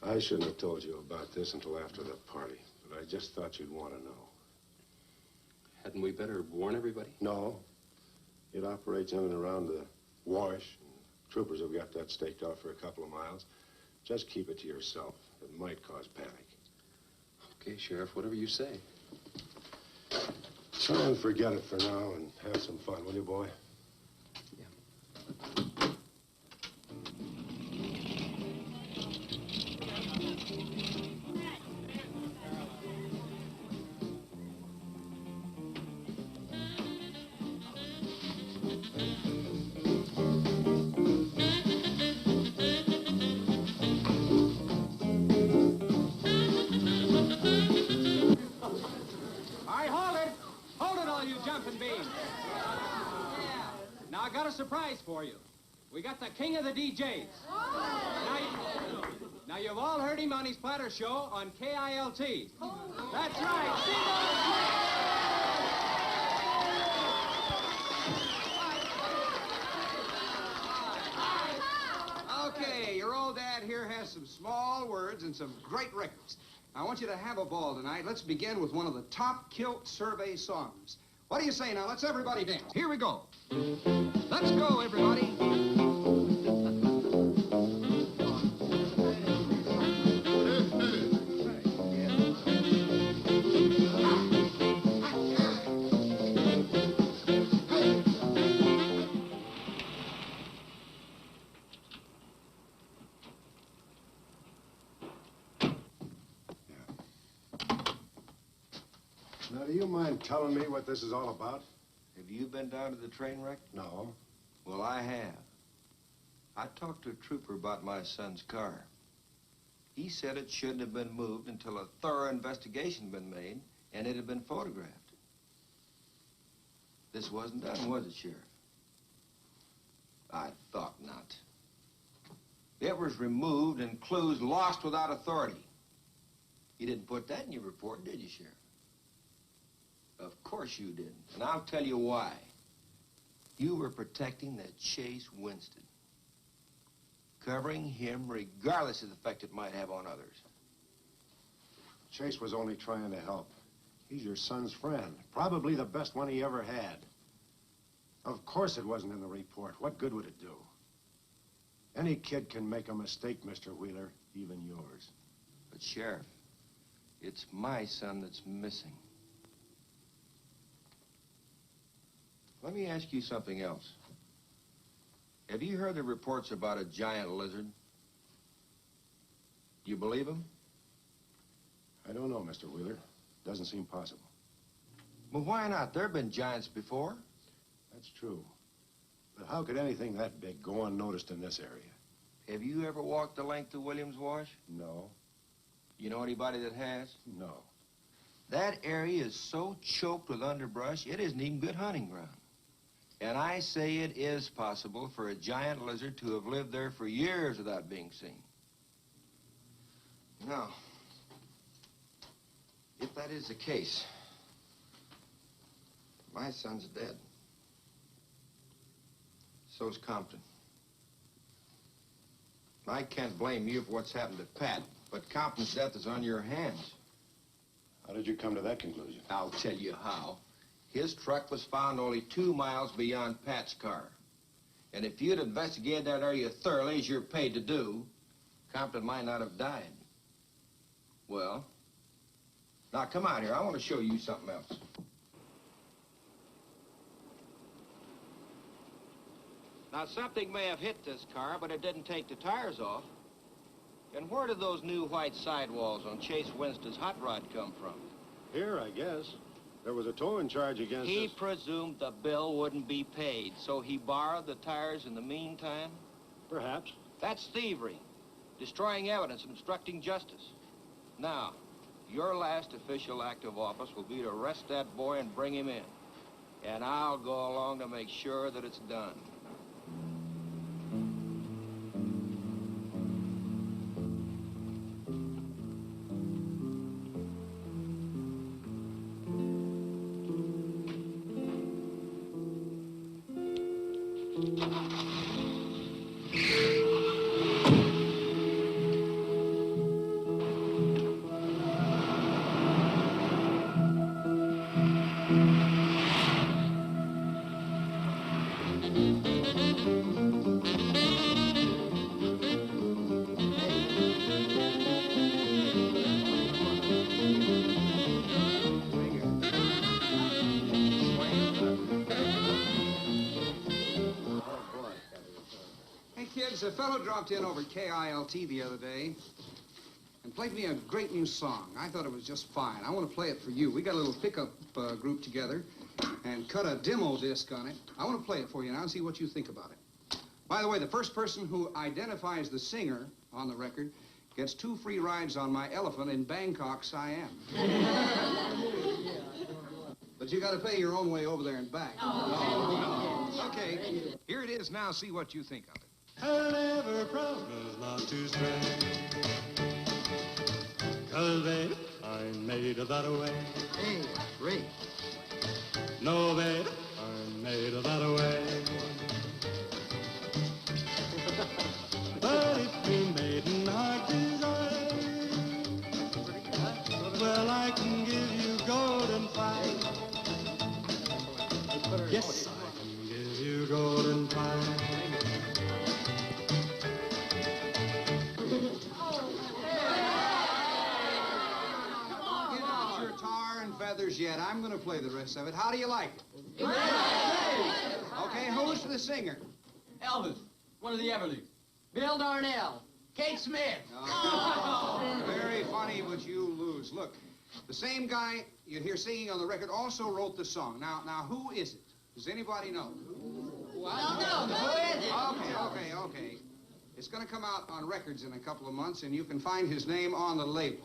I shouldn't have told you about this until after the party, but I just thought you'd want to know. Hadn't we better warn everybody? No. It operates in and around the wash. Troopers have got that staked off for a couple of miles. Just keep it to yourself. It might cause panic. Okay, Sheriff, whatever you say. Try and forget it for now and have some fun, will you, boy? Now, I got a surprise for you. We got the king of the DJs. Now, you've all heard him on his platter show on KILT. That's right. Okay, your old dad here has some small words and some great records. I want you to have a ball tonight. Let's begin with one of the top kilt survey songs. What do you say now? Let's everybody dance. Here we go. Let's go, everybody. Now, do you mind telling me what this is all about? Have you been down to the train wreck? No. Well, I have. I talked to a trooper about my son's car. He said it shouldn't have been moved until a thorough investigation had been made and it had been photographed. This wasn't done, was it, Sheriff? I thought not. It was removed and clues lost without authority. You didn't put that in your report, did you, Sheriff? Of course you didn't, and I'll tell you why. You were protecting that Chase Winston. Covering him regardless of the effect it might have on others. Chase was only trying to help. He's your son's friend. Probably the best one he ever had. Of course it wasn't in the report. What good would it do? Any kid can make a mistake, Mr. Wheeler, even yours. But, Sheriff, it's my son that's missing. Let me ask you something else. Have you heard the reports about a giant lizard? You believe them? I don't know, Mr. Wheeler. Doesn't seem possible. Well, why not? There have been giants before. That's true. But how could anything that big go unnoticed in this area? Have you ever walked the length of Williams Wash? No. You know anybody that has? No. That area is so choked with underbrush, it isn't even good hunting ground. And I say it is possible for a giant lizard to have lived there for years without being seen. Now, if that is the case, my son's dead. So's Compton. I can't blame you for what's happened to Pat, but Compton's death is on your hands. How did you come to that conclusion? I'll tell you how. His truck was found only 2 miles beyond Pat's car. And if you'd investigated that area thoroughly, as you're paid to do, Compton might not have died. Well, Now, come out here. I want to show you something else. Now, something may have hit this car, but it didn't take the tires off. And where did those new white sidewalls on Chase Winston's hot rod come from? Here, I guess. There was a towing charge against He us. presumed the bill wouldn't be paid, so he borrowed the tires in the meantime? Perhaps. That's thievery, destroying evidence, obstructing justice. Now, your last official act of office will be to arrest that boy and bring him in. And I'll go along to make sure that it's done. A fellow dropped in over at KILT the other day and played me a great new song. I thought it was just fine. I want to play it for you. We got a little pickup group together and cut a demo disc on it. I want to play it for you now and see what you think about it. By the way, the first person who identifies the singer on the record gets 2 free rides on my elephant in Bangkok, Siam. But you got to pay your own way over there and back. No. Okay, here it is now. See what you think of it. I'll never promise not to stray, 'cause baby, I'm made of that way. Hey, Ray. No, baby, I'm made of that way. But if you maiden heart desire, well, I can give you golden fire. Yes, I can give you golden fire. Yet. I'm going to play the rest of it. How do you like it? Okay, who's the singer? Elvis, one of the Everlys. Bill Darnell. Kate Smith. Oh, very funny, but you lose. Look, the same guy you hear singing on the record also wrote the song. Now, who is it? Does anybody know? Well, no. Who is it? Okay. It's going to come out on records in a couple of months, and you can find his name on the label.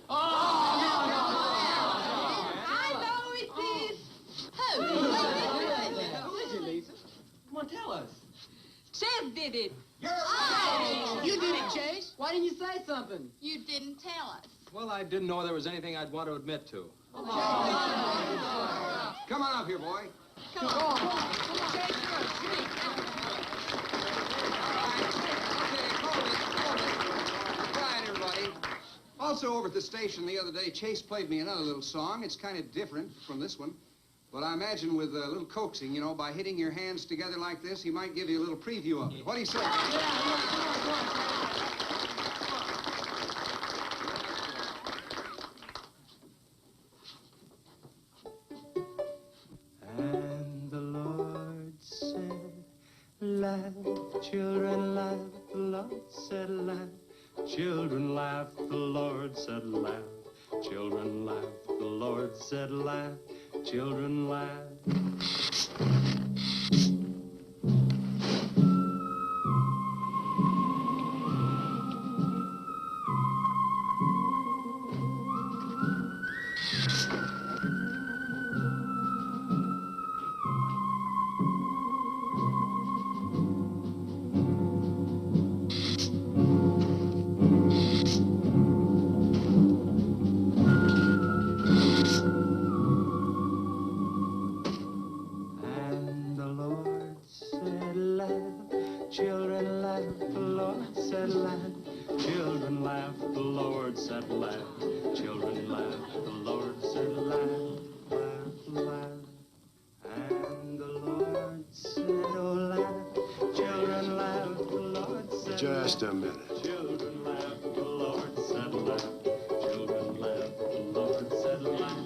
Who is it, Lisa? Come on, tell us. Chase did it. You did it, Chase. Why didn't you say something? You didn't tell us. Well, I didn't know there was anything I'd want to admit to. Come on up here, boy. Come on. Chase, Quiet, everybody. Also, over at the station the other day, Chase played me another little song. It's kind of different from this one. But I imagine with a little coaxing, you know, by hitting your hands together like this, he might give you a little preview of it. What do you say? And the Lord said, laugh, children, laugh. The Lord said, laugh. Children laugh. The Lord said, laugh. Children laugh. The Lord said, laugh. Children laugh. Children laugh, the Lord said laugh. Children laugh, the Lord said laugh, laugh, laugh. And the Lord said, oh, laugh. Children laugh, the Lord said Just a minute. Children laugh, the Lord said laugh. Children laugh, the Lord said laugh.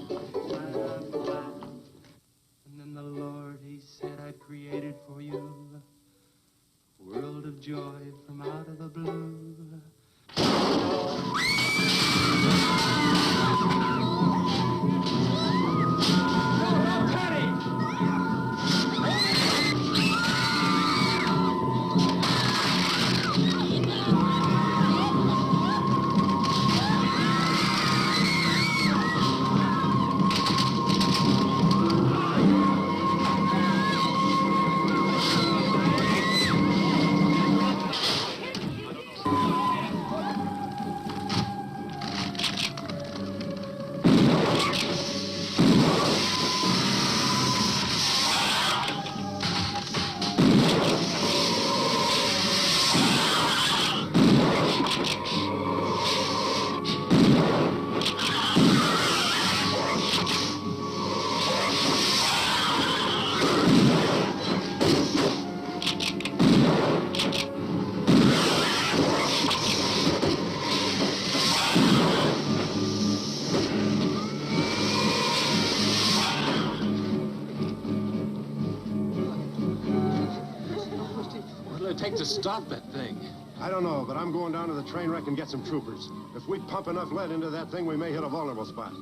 stop that thing? I don't know, but I'm going down to the train wreck and get some troopers. If we pump enough lead into that thing, we may hit a vulnerable spot.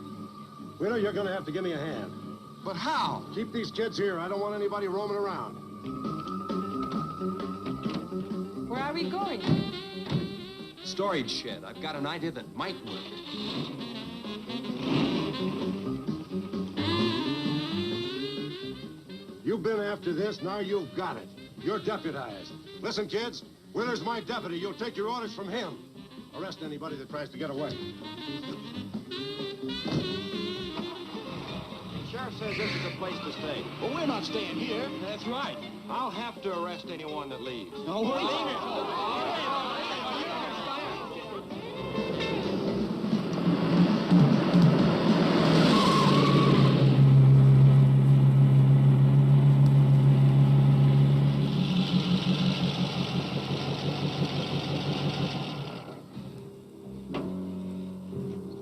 Wheeler, you're going to have to give me a hand. But how? Keep these kids here. I don't want anybody roaming around. Where are we going? Storage shed. I've got an idea that might work. You've been after this, now you've got it. You're deputized. Listen, kids, Wheeler's my deputy. You'll take your orders from him. Arrest anybody that tries to get away. Sheriff says this is a place to stay. Well, we're not staying here. That's right. I'll have to arrest anyone that leaves. No, we're leaving.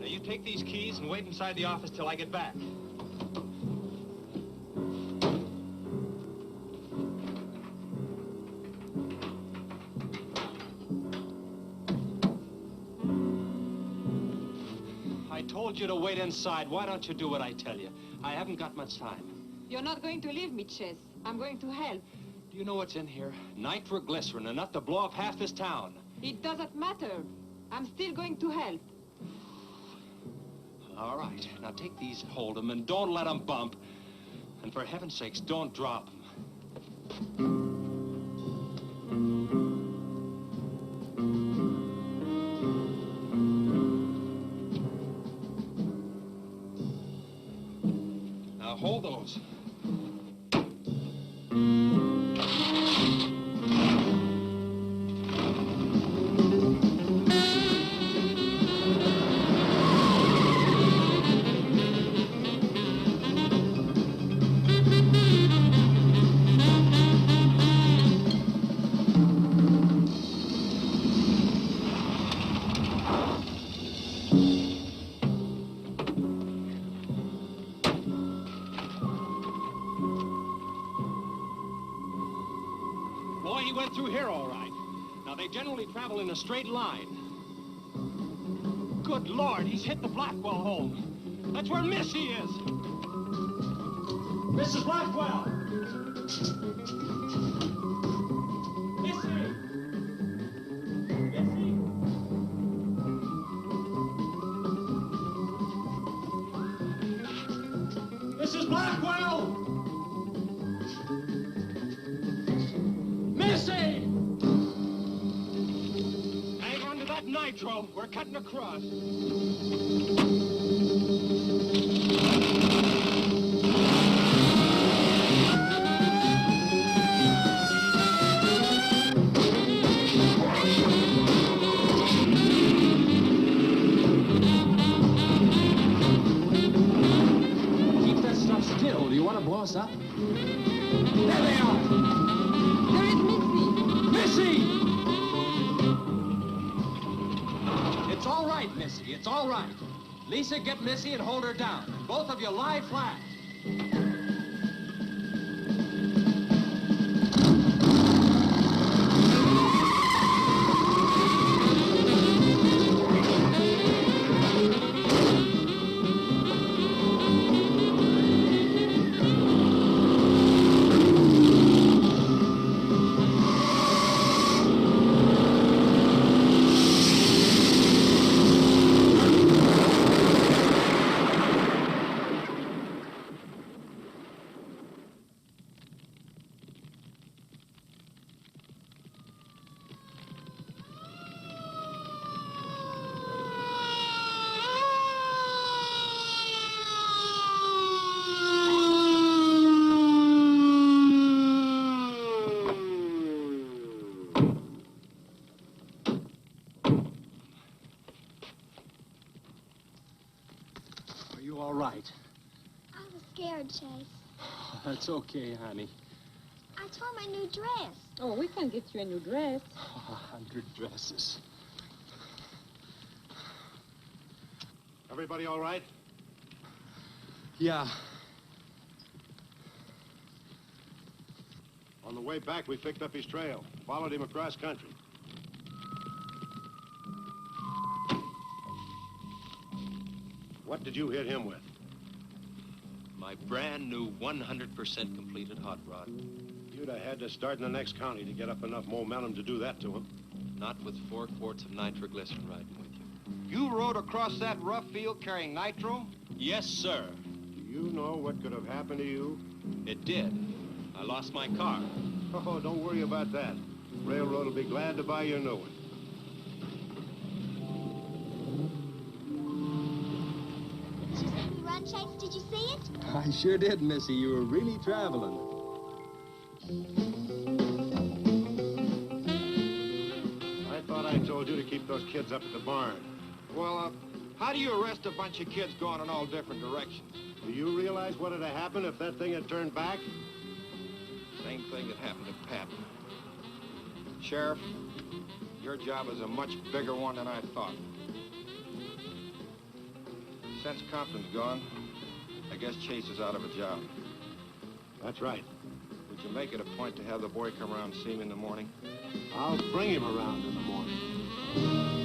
Now, you take these keys and wait inside the office till I get back. I told you to wait inside. Why don't you do what I tell you? I haven't got much time. You're not going to leave me, Chess. I'm going to help. Do you know what's in here? Nitroglycerin, enough to blow up half this town. It doesn't matter. I'm still going to help. All right. Now take these and hold them, and don't let them bump. And for heaven's sakes, don't drop them. Now hold those. Boy, he went through here all right. Now, they generally travel in a straight line. Good Lord, he's hit the Blackwell home. That's where Missy is. Mrs. Blackwell! Missy! Missy! Mrs. Blackwell! Missy! Hang on to that nitro. We're cutting across. Keep that stuff still. Do you want to blow us up? There they are! There is Missy! Missy! It's all right, Missy. It's all right. Lisa, get Missy and hold her down. And both of you lie flat. Are you all right? I was scared, Chase. That's okay, honey. I tore my new dress. Oh, we can get you a new dress. 100 dresses. Everybody all right? Yeah. On the way back, we picked up his trail. Followed him across country. What did you hit him with? My brand new 100% completed hot rod. You'd have had to start in the next county to get up enough momentum to do that to him. Not with 4 quarts of nitroglycerin riding with you. You rode across that rough field carrying nitro? Yes, sir. Do you know what could have happened to you? It did. I lost my car. Oh, don't worry about that. Railroad will be glad to buy you a new one. Did you see me run, Chase? Did you see it? I sure did, Missy. You were really traveling. I thought I told you to keep those kids up at the barn. Well, how do you arrest a bunch of kids going in all different directions? Do you realize what would have happened if that thing had turned back? Same thing that happened to Pat. Sheriff, your job is a much bigger one than I thought. Since Compton's gone, I guess Chase is out of a job. That's right. Would you make it a point to have the boy come around and see me in the morning? I'll bring him around in the morning.